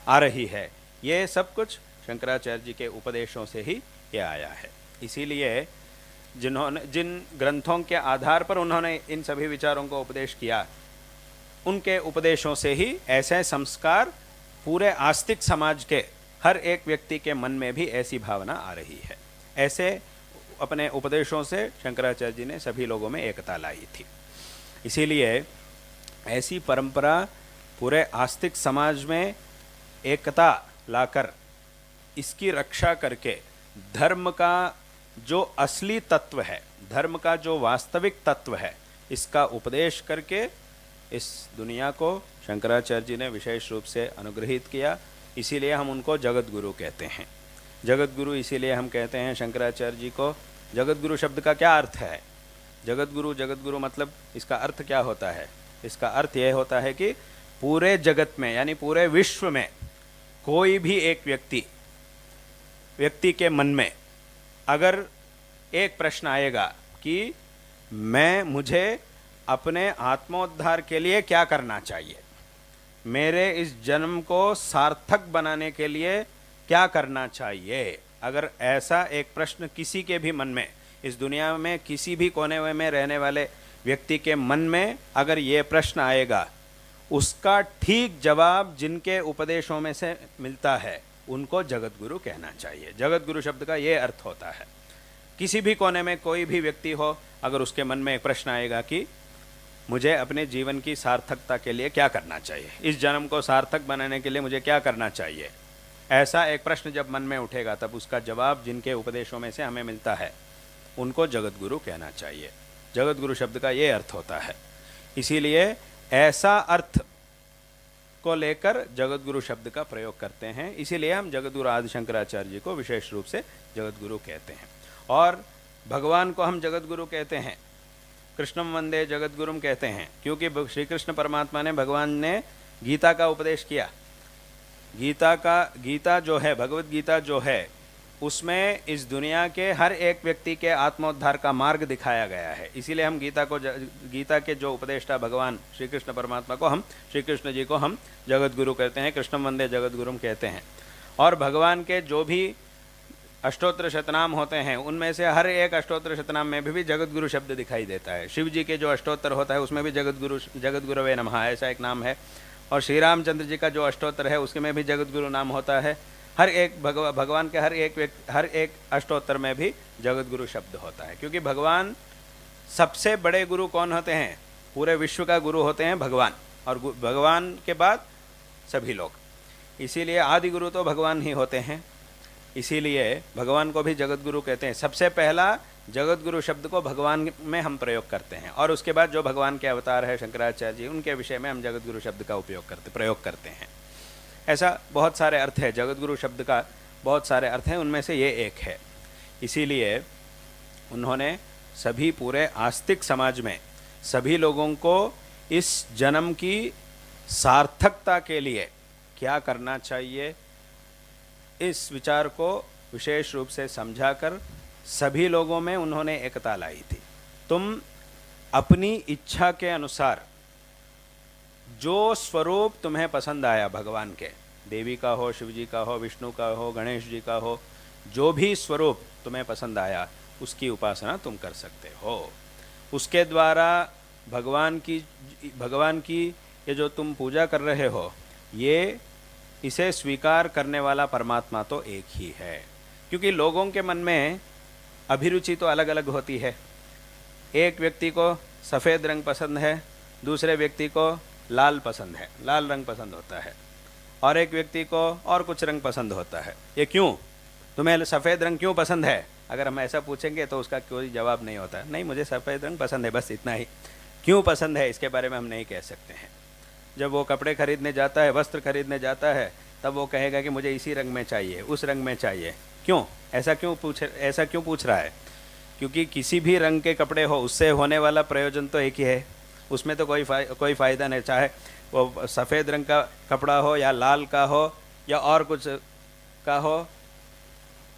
आ रही है, ये सब कुछ शंकराचार्य जी के उपदेशों से ही ये आया है। इसीलिए जिन ग्रंथों के आधार पर उन्होंने इन सभी विचारों को उपदेश किया, उनके उपदेशों से ही ऐसे संस्कार पूरे आस्तिक समाज के हर एक व्यक्ति के मन में भी ऐसी भावना आ रही है। ऐसे अपने उपदेशों से शंकराचार्य जी ने सभी लोगों में एकता लाई थी। इसीलिए ऐसी परंपरा पूरे आस्तिक समाज में एकता लाकर, इसकी रक्षा करके, धर्म का जो असली तत्व है, धर्म का जो वास्तविक तत्व है, इसका उपदेश करके इस दुनिया को शंकराचार्य जी ने विशेष रूप से अनुग्रहित किया। इसीलिए हम उनको जगत गुरु कहते हैं। जगत गुरु इसीलिए हम कहते हैं शंकराचार्य जी को। जगत गुरु शब्द का क्या अर्थ है? जगत गुरु मतलब इसका अर्थ क्या होता है? इसका अर्थ यह होता है कि पूरे जगत में, यानी पूरे विश्व में कोई भी एक व्यक्ति के मन में अगर एक प्रश्न आएगा कि मुझे अपने आत्मोद्धार के लिए क्या करना चाहिए, मेरे इस जन्म को सार्थक बनाने के लिए क्या करना चाहिए, अगर ऐसा एक प्रश्न किसी के भी मन में, इस दुनिया में किसी भी कोने में रहने वाले व्यक्ति के मन में अगर ये प्रश्न आएगा, उसका ठीक जवाब जिनके उपदेशों में से मिलता है उनको जगत गुरु कहना चाहिए। जगत गुरु शब्द का ये अर्थ होता है। किसी भी कोने में कोई भी व्यक्ति हो, अगर उसके मन में एक प्रश्न आएगा कि मुझे अपने जीवन की सार्थकता के लिए क्या करना चाहिए, इस जन्म को सार्थक बनाने के लिए मुझे क्या करना चाहिए, ऐसा एक प्रश्न जब मन में उठेगा, तब उसका जवाब जिनके उपदेशों में से हमें मिलता है उनको जगत गुरु कहना चाहिए। जगत गुरु शब्द का ये अर्थ होता है। इसीलिए ऐसा अर्थ को लेकर जगत गुरु शब्द का प्रयोग करते हैं। इसीलिए हम जगत गुरु आदि शंकराचार्य जी को विशेष रूप से जगत गुरु कहते हैं। और भगवान को हम जगत गुरु कहते हैं, कृष्णम वंदे जगत गुरुम कहते हैं, क्योंकि श्री कृष्ण परमात्मा ने, भगवान ने गीता का उपदेश किया। गीता जो है, भगवत गीता जो है, उसमें इस दुनिया के हर एक व्यक्ति के आत्मोद्धार का मार्ग दिखाया गया है। इसीलिए हम गीता के जो उपदेष्टा भगवान श्री कृष्ण परमात्मा को, हम श्री कृष्ण जी को हम जगत गुरु कहते हैं, कृष्णम वंदे जगत गुरुम कहते हैं। और भगवान के जो भी अष्टोत्तर शतनाम होते हैं, उनमें से हर एक अष्टोत्तर शतनाम में भी जगत गुरु शब्द दिखाई देता है। शिव जी के जो अष्टोत्तर होता है उसमें भी जगत गुरवे नमः ऐसा एक नाम है। और श्री रामचंद्र जी का जो अष्टोत्तर है उसके में भी जगत गुरु नाम होता है। हर एक भगवान के हर एक अष्टोत्तर में भी जगत गुरु शब्द होता है, क्योंकि भगवान सबसे बड़े गुरु कौन होते हैं? पूरे विश्व का गुरु होते हैं भगवान, और भगवान के बाद सभी लोग। इसीलिए आदि गुरु तो भगवान ही होते हैं, इसीलिए भगवान को भी जगत गुरु कहते हैं। सबसे पहला जगत गुरु शब्द को भगवान में हम प्रयोग करते हैं, और उसके बाद जो भगवान के अवतार है शंकराचार्य जी, उनके विषय में हम जगत गुरु शब्द का प्रयोग करते हैं। ऐसा बहुत सारे अर्थ है, जगत गुरु शब्द का बहुत सारे अर्थ हैं, उनमें से ये एक है। इसीलिए उन्होंने सभी पूरे आस्तिक समाज में सभी लोगों को इस जन्म की सार्थकता के लिए क्या करना चाहिए, इस विचार को विशेष रूप से समझाकर सभी लोगों में उन्होंने एकता लाई थी। तुम अपनी इच्छा के अनुसार जो स्वरूप तुम्हें पसंद आया भगवान के, देवी का हो, शिव जी का हो, विष्णु का हो, गणेश जी का हो, जो भी स्वरूप तुम्हें पसंद आया उसकी उपासना तुम कर सकते हो। उसके द्वारा भगवान की ये जो तुम पूजा कर रहे हो, ये इसे स्वीकार करने वाला परमात्मा तो एक ही है। क्योंकि लोगों के मन में अभिरुचि तो अलग अलग होती है। एक व्यक्ति को सफ़ेद रंग पसंद है, दूसरे व्यक्ति को लाल पसंद है, लाल रंग पसंद होता है, और एक व्यक्ति को और कुछ रंग पसंद होता है। ये क्यों? तुम्हें सफ़ेद रंग क्यों पसंद है? अगर हम ऐसा पूछेंगे तो उसका कोई जवाब नहीं होता। नहीं, मुझे सफ़ेद रंग पसंद है, बस इतना ही। क्यों पसंद है इसके बारे में हम नहीं कह सकते हैं। जब वो कपड़े खरीदने जाता है, वस्त्र खरीदने जाता है, तब वो कहेगा कि मुझे इसी रंग में चाहिए, उस रंग में चाहिए। क्यों? ऐसा क्यों पूछ रहा है? क्योंकि किसी भी रंग के कपड़े हो, उससे होने वाला प्रयोजन तो एक ही है, उसमें तो कोई फ़ायदा नहीं। चाहे वो सफ़ेद रंग का कपड़ा हो या लाल का हो या और कुछ का हो,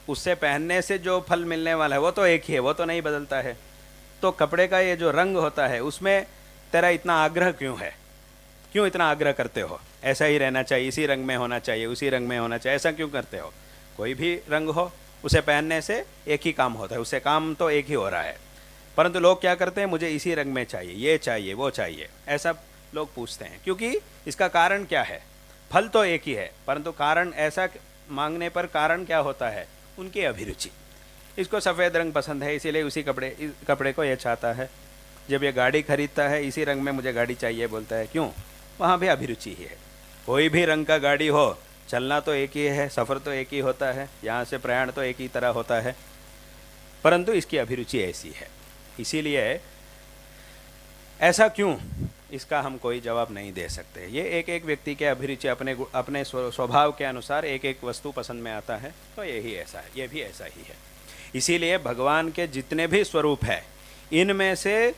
उससे पहनने से जो फल मिलने वाला है वो तो एक ही है, वो तो नहीं बदलता है। तो कपड़े का ये जो रंग होता है उसमें तेरा इतना आग्रह क्यों है? क्यों इतना आग्रह करते हो? ऐसा ही रहना चाहिए, इसी रंग में होना चाहिए, उसी रंग में होना चाहिए, ऐसा क्यों करते हो? कोई भी रंग हो, उसे पहनने से एक ही काम होता है, उससे काम तो एक ही हो रहा है। परंतु लोग क्या करते हैं? मुझे इसी रंग में चाहिए, ये चाहिए, वो चाहिए, ऐसा लोग पूछते हैं। क्योंकि इसका कारण क्या है? फल तो एक ही है, परंतु कारण ऐसा मांगने पर कारण क्या होता है? उनकी अभिरुचि। इसको सफ़ेद रंग पसंद है, इसीलिए उसी कपड़े को ये चाहता है। जब ये गाड़ी खरीदता है, इसी रंग में मुझे गाड़ी चाहिए बोलता है। क्यों? वहाँ भी अभिरुचि ही है। कोई भी रंग का गाड़ी हो, चलना तो एक ही है, सफ़र तो एक ही होता है, यहाँ से प्रयाण तो एक ही तरह होता है, परंतु इसकी अभिरुचि ऐसी है। इसीलिए ऐसा क्यों, इसका हम कोई जवाब नहीं दे सकते। ये एक एक व्यक्ति के अभिरुचि अपने स्वभाव के अनुसार एक एक वस्तु पसंद में आता है, तो यही ऐसा है, ये भी ऐसा ही है। इसीलिए भगवान के जितने भी स्वरूप है, इनमें से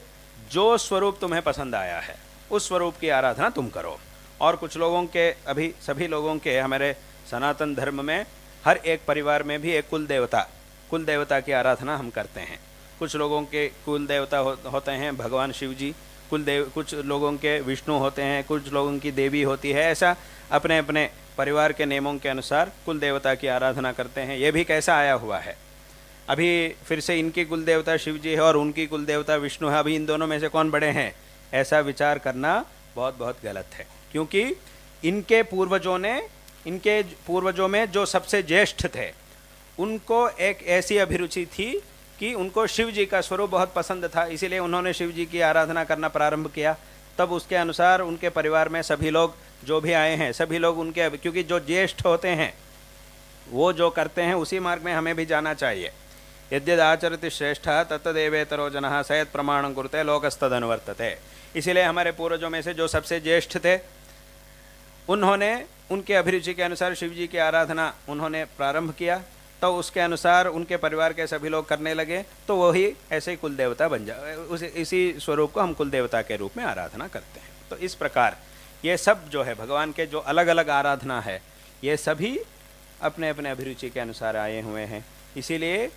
जो स्वरूप तुम्हें पसंद आया है उस स्वरूप की आराधना तुम करो। और कुछ लोगों के, अभी सभी लोगों के, हमारे सनातन धर्म में हर एक परिवार में भी एक कुल देवता की आराधना हम करते हैं। कुछ लोगों के कुल देवता होते हैं भगवान शिव जी, कुछ लोगों के विष्णु होते हैं, कुछ लोगों की देवी होती है। ऐसा अपने अपने परिवार के नियमों के अनुसार कुल देवता की आराधना करते हैं। ये भी कैसा आया हुआ है? अभी फिर से इनकी कुल देवता शिव जी है और उनकी कुल देवता विष्णु है, अभी इन दोनों में से कौन बड़े हैं? ऐसा विचार करना बहुत बहुत गलत है। क्योंकि इनके पूर्वजों में जो सबसे ज्येष्ठ थे, उनको एक ऐसी अभिरुचि थी कि उनको शिव जी का स्वरूप बहुत पसंद था, इसीलिए उन्होंने शिव जी की आराधना करना प्रारंभ किया। तब उसके अनुसार उनके परिवार में सभी लोग जो भी आए हैं, सभी लोग उनके, क्योंकि जो ज्येष्ठ होते हैं वो जो करते हैं उसी मार्ग में हमें भी जाना चाहिए। यद्यदाचरति श्रेष्ठः तत्तदेवेतरो जनः स यत् प्रमाणं कुरुते लोकस्तदनुवर्तते। इसीलिए हमारे पूर्वजों में से जो सबसे ज्येष्ठ थे, उन्होंने उनके अभिरुचि के अनुसार शिव जी की आराधना उन्होंने प्रारंभ किया, तो उसके अनुसार उनके परिवार के सभी लोग करने लगे, तो वही ऐसे ही कुल देवता बन जाए। इसी स्वरूप को हम कुल देवता के रूप में आराधना करते हैं। तो इस प्रकार ये सब जो है भगवान के जो अलग अलग आराधना है, ये सभी अपने अपने अभिरुचि के अनुसार आए हुए हैं। इसीलिए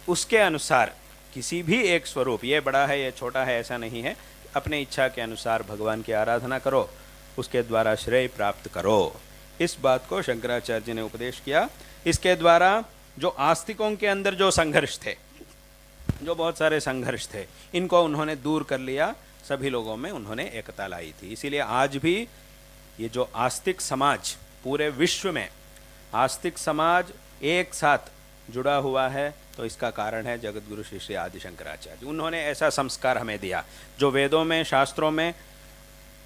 उसके अनुसार किसी भी एक स्वरूप, ये बड़ा है ये छोटा है ऐसा नहीं है, अपने इच्छा के अनुसार भगवान की आराधना करो, उसके द्वारा श्रेय प्राप्त करो। इस बात को शंकराचार्य जी ने उपदेश किया। इसके द्वारा जो आस्तिकों के अंदर जो संघर्ष थे, जो बहुत सारे संघर्ष थे, इनको उन्होंने दूर कर लिया, सभी लोगों में उन्होंने एकता लाई थी। इसीलिए आज भी ये जो आस्तिक समाज पूरे विश्व में आस्तिक समाज एक साथ जुड़ा हुआ है, तो इसका कारण है जगत गुरु श्री श्री आदि शंकराचार्य। उन्होंने ऐसा संस्कार हमें दिया, जो वेदों में शास्त्रों में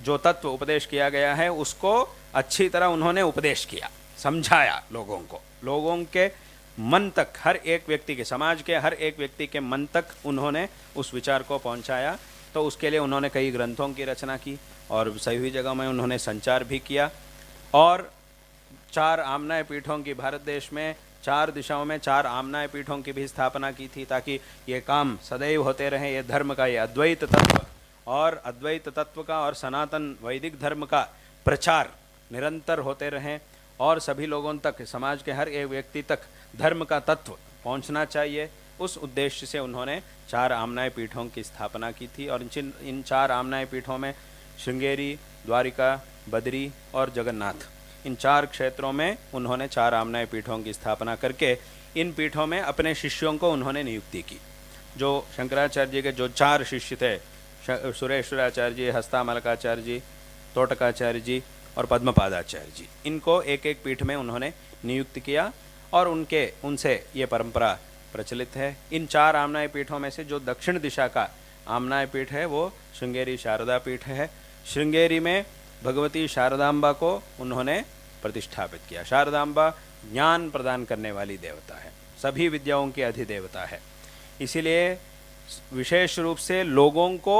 जो तत्व उपदेश किया गया है उसको अच्छी तरह उन्होंने उपदेश किया, समझाया लोगों को, लोगों के मन तक, हर एक व्यक्ति के, समाज के हर एक व्यक्ति के मन तक उन्होंने उस विचार को पहुंचाया। तो उसके लिए उन्होंने कई ग्रंथों की रचना की और सभी जगह में उन्होंने संचार भी किया। और 4 आमनाय पीठों की, भारत देश में 4 दिशाओं में 4 आमनाय पीठों की भी स्थापना की थी, ताकि ये काम सदैव होते रहे। ये धर्म का, ये अद्वैत तत्व और अद्वैत तत्व का और सनातन वैदिक धर्म का प्रचार निरंतर होते रहें और सभी लोगों तक, समाज के हर एक व्यक्ति तक धर्म का तत्व पहुंचना चाहिए। उस उद्देश्य से उन्होंने 4 आमनाय पीठों की स्थापना की थी। और इन 4 आमनाय पीठों में श्रृंगेरी, द्वारिका, बद्री और जगन्नाथ, इन 4 क्षेत्रों में उन्होंने 4 आमनाय पीठों की स्थापना करके इन पीठों में अपने शिष्यों को उन्होंने नियुक्ति की। जो शंकराचार्य जी के जो 4 शिष्य थे, सुरेश्वराचार्य जी, हस्तामलकाचार्य जी, तोटकाचार्य जी और पद्मपादाचार्य जी, इनको एक एक पीठ में उन्होंने नियुक्त किया और उनसे ये परंपरा प्रचलित है। इन 4 आमनाय पीठों में से जो दक्षिण दिशा का आमनाय पीठ है वो श्रृंगेरी शारदा पीठ है। श्रृंगेरी में भगवती शारदांबा को उन्होंने प्रतिष्ठापित किया। शारदांबा ज्ञान प्रदान करने वाली देवता है, सभी विद्याओं की अधिदेवता है। इसीलिए विशेष रूप से लोगों को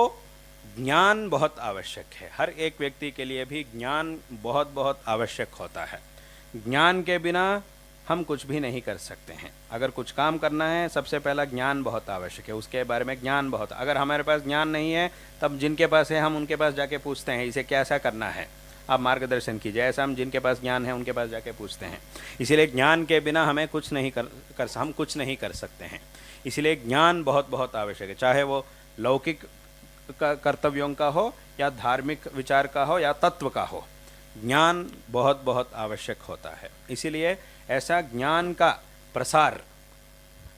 ज्ञान बहुत आवश्यक है। हर एक व्यक्ति के लिए भी ज्ञान बहुत बहुत आवश्यक होता है। ज्ञान के बिना हम कुछ भी नहीं कर सकते हैं। अगर कुछ काम करना है, सबसे पहला ज्ञान बहुत आवश्यक है, उसके बारे में ज्ञान बहुत। अगर हमारे पास ज्ञान नहीं है, तब जिनके पास है हम उनके पास जाके पूछते हैं, इसे कैसा करना है, आप मार्गदर्शन कीजिए। ऐसा हम जिनके पास ज्ञान है उनके पास जाके पूछते हैं। इसीलिए ज्ञान के बिना हमें कुछ नहीं हम कुछ नहीं कर सकते हैं। इसलिए ज्ञान बहुत बहुत आवश्यक है, चाहे वो लौकिक कर्तव्यों का हो या धार्मिक विचार का हो या तत्व का हो, ज्ञान बहुत बहुत आवश्यक होता है। इसीलिए ऐसा ज्ञान का प्रसार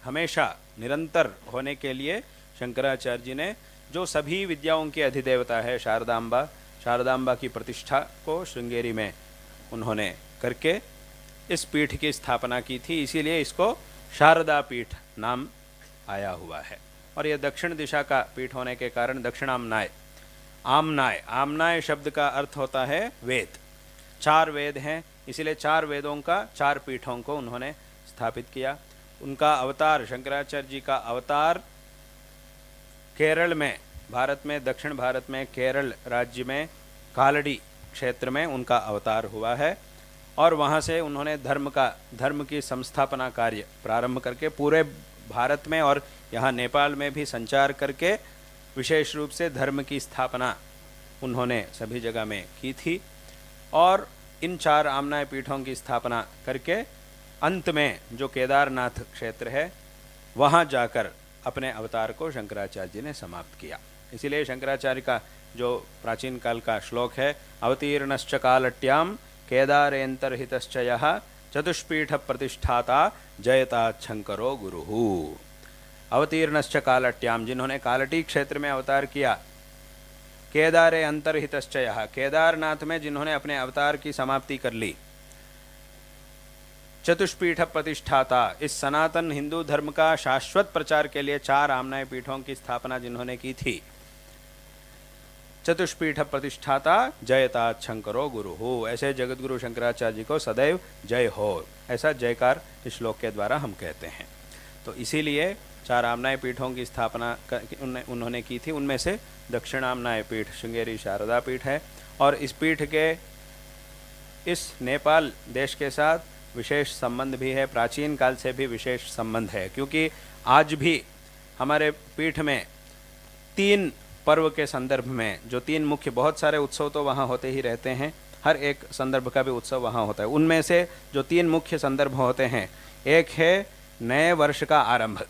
हमेशा निरंतर होने के लिए शंकराचार्य जी ने, जो सभी विद्याओं की अधिदेवता है शारदांबा की प्रतिष्ठा को श्रृंगेरी में उन्होंने करके इस पीठ की स्थापना की थी। इसीलिए इसको शारदा पीठ नाम आया हुआ है। और यह दक्षिण दिशा का पीठ होने के कारण दक्षिणामनाय, आमनाय शब्द का अर्थ होता है वेद। 4 वेद हैं, इसीलिए 4 वेदों का 4 पीठों को उन्होंने स्थापित किया। उनका अवतार, शंकराचार्य जी का अवतार केरल में, भारत में, दक्षिण भारत में केरल राज्य में कालड़ी क्षेत्र में उनका अवतार हुआ है। और वहाँ से उन्होंने धर्म की संस्थापना कार्य प्रारंभ करके पूरे भारत में और यहाँ नेपाल में भी संचार करके विशेष रूप से धर्म की स्थापना उन्होंने सभी जगह में की थी। और इन 4 आमनाय पीठों की स्थापना करके अंत में जो केदारनाथ क्षेत्र है वहाँ जाकर अपने अवतार को शंकराचार्य जी ने समाप्त किया। इसीलिए शंकराचार्य का जो प्राचीन काल का श्लोक है, अवतीर्णश्च कालट्याम केदारेन्तर्हितश्च यः चतुष्पीठ प्रतिष्ठाता जयता शंकरो गुरुहु। अवतीर्णश्च कालट्याम, जिन्होंने कालटी क्षेत्र में अवतार किया, केदारे अंतर्हितश्च यः, केदारनाथ में जिन्होंने अपने अवतार की समाप्ति कर ली, चतुष्पीठ प्रतिष्ठाता, इस सनातन हिंदू धर्म का शाश्वत प्रचार के लिए 4 आमनाय पीठों की स्थापना जिन्होंने की थी, चतुष्पीठ प्रतिष्ठाता जयता शंकरो गुरुहु। ऐसे जगत गुरु शंकराचार्य जी को सदैव जय हो, ऐसा जयकार इस श्लोक के द्वारा हम कहते हैं। तो इसीलिए 4 आमनाय पीठों की स्थापना उन्होंने की थी। उनमें से दक्षिणामनाय पीठ श्रृंगेरी शारदा पीठ है। और इस पीठ के इस नेपाल देश के साथ विशेष संबंध भी है, प्राचीन काल से भी विशेष संबंध है, क्योंकि आज भी हमारे पीठ में 3 पर्व के संदर्भ में, जो 3 मुख्य, बहुत सारे उत्सव तो वहाँ होते ही रहते हैं, हर एक संदर्भ का भी उत्सव वहाँ होता है। उनमें से जो 3 मुख्य संदर्भ होते हैं, एक है नए वर्ष का आरंभ।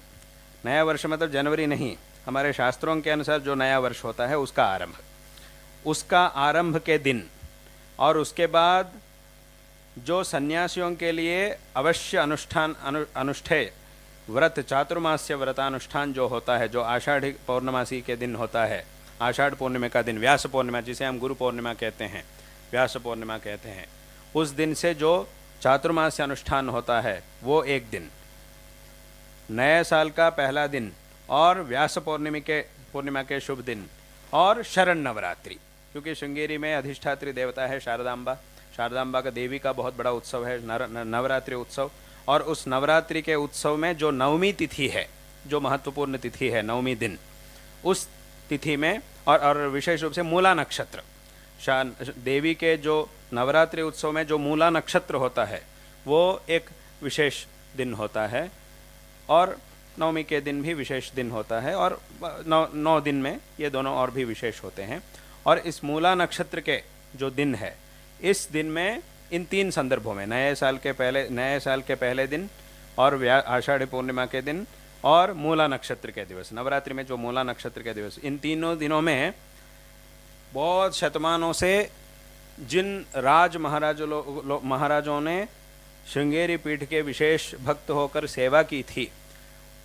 नया वर्ष मतलब जनवरी नहीं, हमारे शास्त्रों के अनुसार जो नया वर्ष होता है उसका आरंभ, उसका आरंभ के दिन। और उसके बाद जो सन्यासियों के लिए अवश्य अनुष्ठेय व्रत, चातुर्मास्य व्रतानुष्ठान जो होता है, जो आषाढ़ पौर्णमासी के दिन होता है, आषाढ़ पूर्णिमा का दिन, व्यास पूर्णिमा जिसे हम गुरु पूर्णिमा कहते हैं, व्यास पूर्णिमा कहते हैं, उस दिन से जो चातुर्मास्य अनुष्ठान होता है वो एक दिन, नए साल का पहला दिन और व्यास पूर्णिमा के शुभ दिन और शरण नवरात्रि, क्योंकि श्रृंगेरी में अधिष्ठात्री देवता है शारदांबा। शारदांबा का देवी का बहुत बड़ा उत्सव है नवरात्रि उत्सव। और उस नवरात्रि के उत्सव में जो नवमी तिथि है, जो महत्वपूर्ण तिथि है नवमी दिन, उस तिथि में और विशेष रूप से मूला नक्षत्र, देवी के जो नवरात्रि उत्सव में जो मूला नक्षत्र होता है वो एक विशेष दिन होता है, और नवमी के दिन भी विशेष दिन होता है, और नौ दिन में ये दोनों और भी विशेष होते हैं। और इस मूला नक्षत्र के जो दिन है, इस दिन में इन तीन संदर्भों में नए साल के पहले दिन और आषाढ़ी पूर्णिमा के दिन और मूला नक्षत्र के दिवस, नवरात्रि में जो मूला नक्षत्र के दिवस, इन तीनों दिनों में बहुत शतमानों से जिन महाराजों ने श्रृंगेरी पीठ के विशेष भक्त होकर सेवा की थी,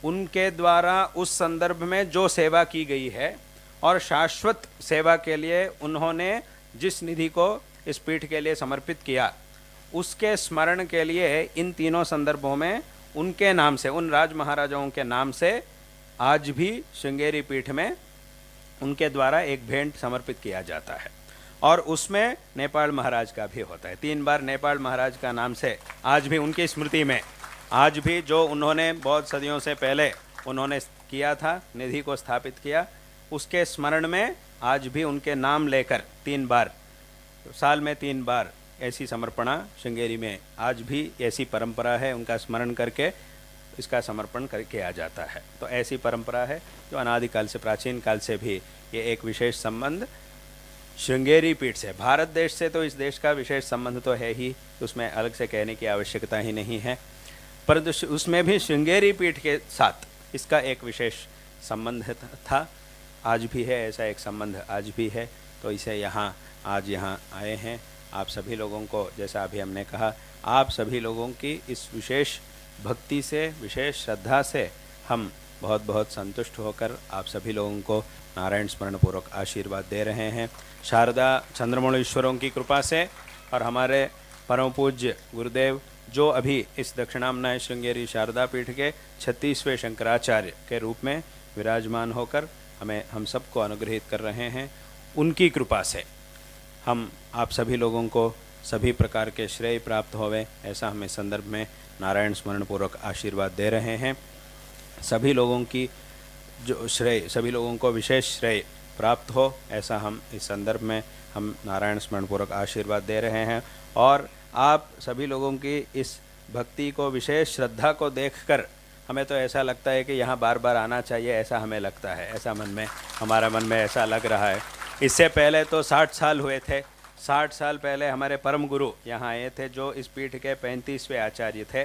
उनके द्वारा उस संदर्भ में जो सेवा की गई है और शाश्वत सेवा के लिए उन्होंने जिस निधि को इस पीठ के लिए समर्पित किया, उसके स्मरण के लिए इन तीनों संदर्भों में उनके नाम से, उन राज महाराजाओं के नाम से आज भी श्रृंगेरी पीठ में उनके द्वारा एक भेंट समर्पित किया जाता है। और उसमें नेपाल महाराज का भी होता है। 3 बार नेपाल महाराज का नाम से आज भी उनकी स्मृति में, आज भी जो उन्होंने बहुत सदियों से पहले उन्होंने किया था, निधि को स्थापित किया, उसके स्मरण में आज भी उनके नाम लेकर 3 बार, साल में 3 बार ऐसी समर्पणा श्रृंगेरी में आज भी ऐसी परंपरा है, उनका स्मरण करके इसका समर्पण कर किया जाता है। तो ऐसी परंपरा है जो अनादिकाल से, प्राचीन काल से भी ये एक विशेष संबंध श्रृंगेरी पीठ से, भारत देश से तो इस देश का विशेष संबंध तो है ही, उसमें अलग से कहने की आवश्यकता ही नहीं है, परंतु उसमें भी श्रृंगेरी पीठ के साथ इसका एक विशेष संबंध था, आज भी है, ऐसा एक संबंध आज भी है। तो इसे आज यहाँ आए हैं। आप सभी लोगों को, जैसा अभी हमने कहा, आप सभी लोगों की इस विशेष भक्ति से, विशेष श्रद्धा से हम बहुत बहुत संतुष्ट होकर आप सभी लोगों को नारायण स्मरण पूर्वक आशीर्वाद दे रहे हैं। शारदा चंद्रमौलीश्वरों की कृपा से और हमारे परम पूज्य गुरुदेव जो अभी इस दक्षिणामनाय श्रृंगेरी शारदा पीठ के 36वें शंकराचार्य के रूप में विराजमान होकर हम सबको अनुग्रहित कर रहे हैं, उनकी कृपा से हम आप सभी लोगों को सभी प्रकार के श्रेय प्राप्त होवे, ऐसा हम इस संदर्भ में नारायण स्मरण पूर्वक आशीर्वाद दे रहे हैं। सभी लोगों की जो श्रेय, सभी लोगों को विशेष श्रेय प्राप्त हो, ऐसा हम इस संदर्भ में हम नारायण स्मरण पूर्वक आशीर्वाद दे रहे हैं। और आप सभी लोगों की इस भक्ति को, विशेष श्रद्धा को देखकर हमें तो ऐसा लगता है कि यहाँ बार बार आना चाहिए, ऐसा हमें लगता है, ऐसा हमारा मन में ऐसा लग रहा है। इससे पहले तो 60 साल हुए थे, 60 साल पहले हमारे परम गुरु यहाँ आए थे, जो इस पीठ के 35वें आचार्य थे।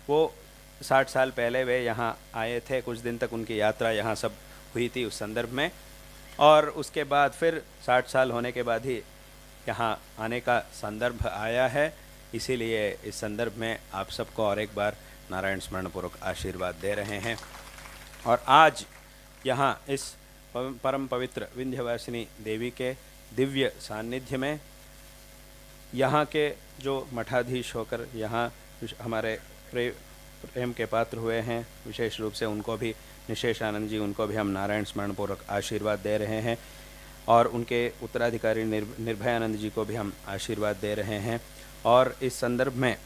वो 60 साल पहले वे यहाँ आए थे, कुछ दिन तक उनकी यात्रा यहाँ सब हुई थी उस संदर्भ में, और उसके बाद फिर 60 साल होने के बाद ही यहाँ आने का संदर्भ आया है। इसीलिए इस संदर्भ में आप सबको और एक बार नारायण स्मरण पूर्वक आशीर्वाद दे रहे हैं। और आज यहाँ इस परम पवित्र विंध्यवासिनी देवी के दिव्य सान्निध्य में यहाँ के जो मठाधीश होकर यहाँ हमारे प्रेम के पात्र हुए हैं, विशेष रूप से उनको भी, निशेषानंद जी, उनको भी हम नारायण स्मरण पूर्वक आशीर्वाद दे रहे हैं। और उनके उत्तराधिकारी निर्भयानंद जी को भी हम आशीर्वाद दे रहे हैं। और इस संदर्भ में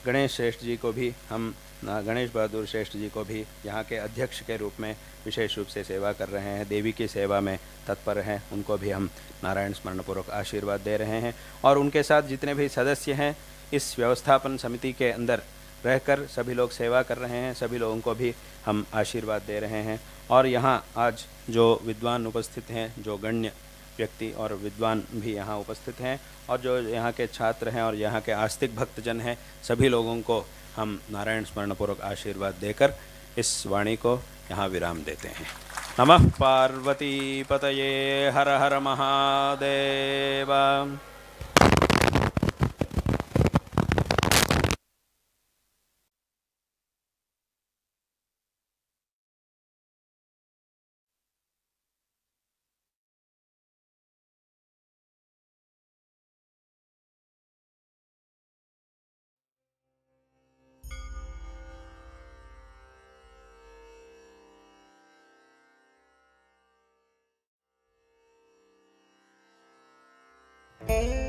गणेश श्रेष्ठ जी को भी हम, गणेश बहादुर श्रेष्ठ जी को भी यहाँ के अध्यक्ष के रूप में विशेष रूप से सेवा कर रहे हैं, देवी की सेवा में तत्पर हैं, उनको भी हम नारायण स्मरण पूर्वक आशीर्वाद दे रहे हैं। और उनके साथ जितने भी सदस्य हैं इस व्यवस्थापन समिति के अंदर रहकर सभी लोग सेवा कर रहे हैं, सभी लोगों को भी हम आशीर्वाद दे रहे हैं। और यहाँ आज जो विद्वान उपस्थित हैं, जो गण्य व्यक्ति और विद्वान भी यहाँ उपस्थित हैं, और जो यहाँ के छात्र हैं और यहाँ के आस्तिक भक्तजन हैं, सभी लोगों को हम नारायण स्मरण पूर्वक आशीर्वाद देकर इस वाणी को यहाँ विराम देते हैं। नमः पार्वती पतये, हर हर महादेव। है।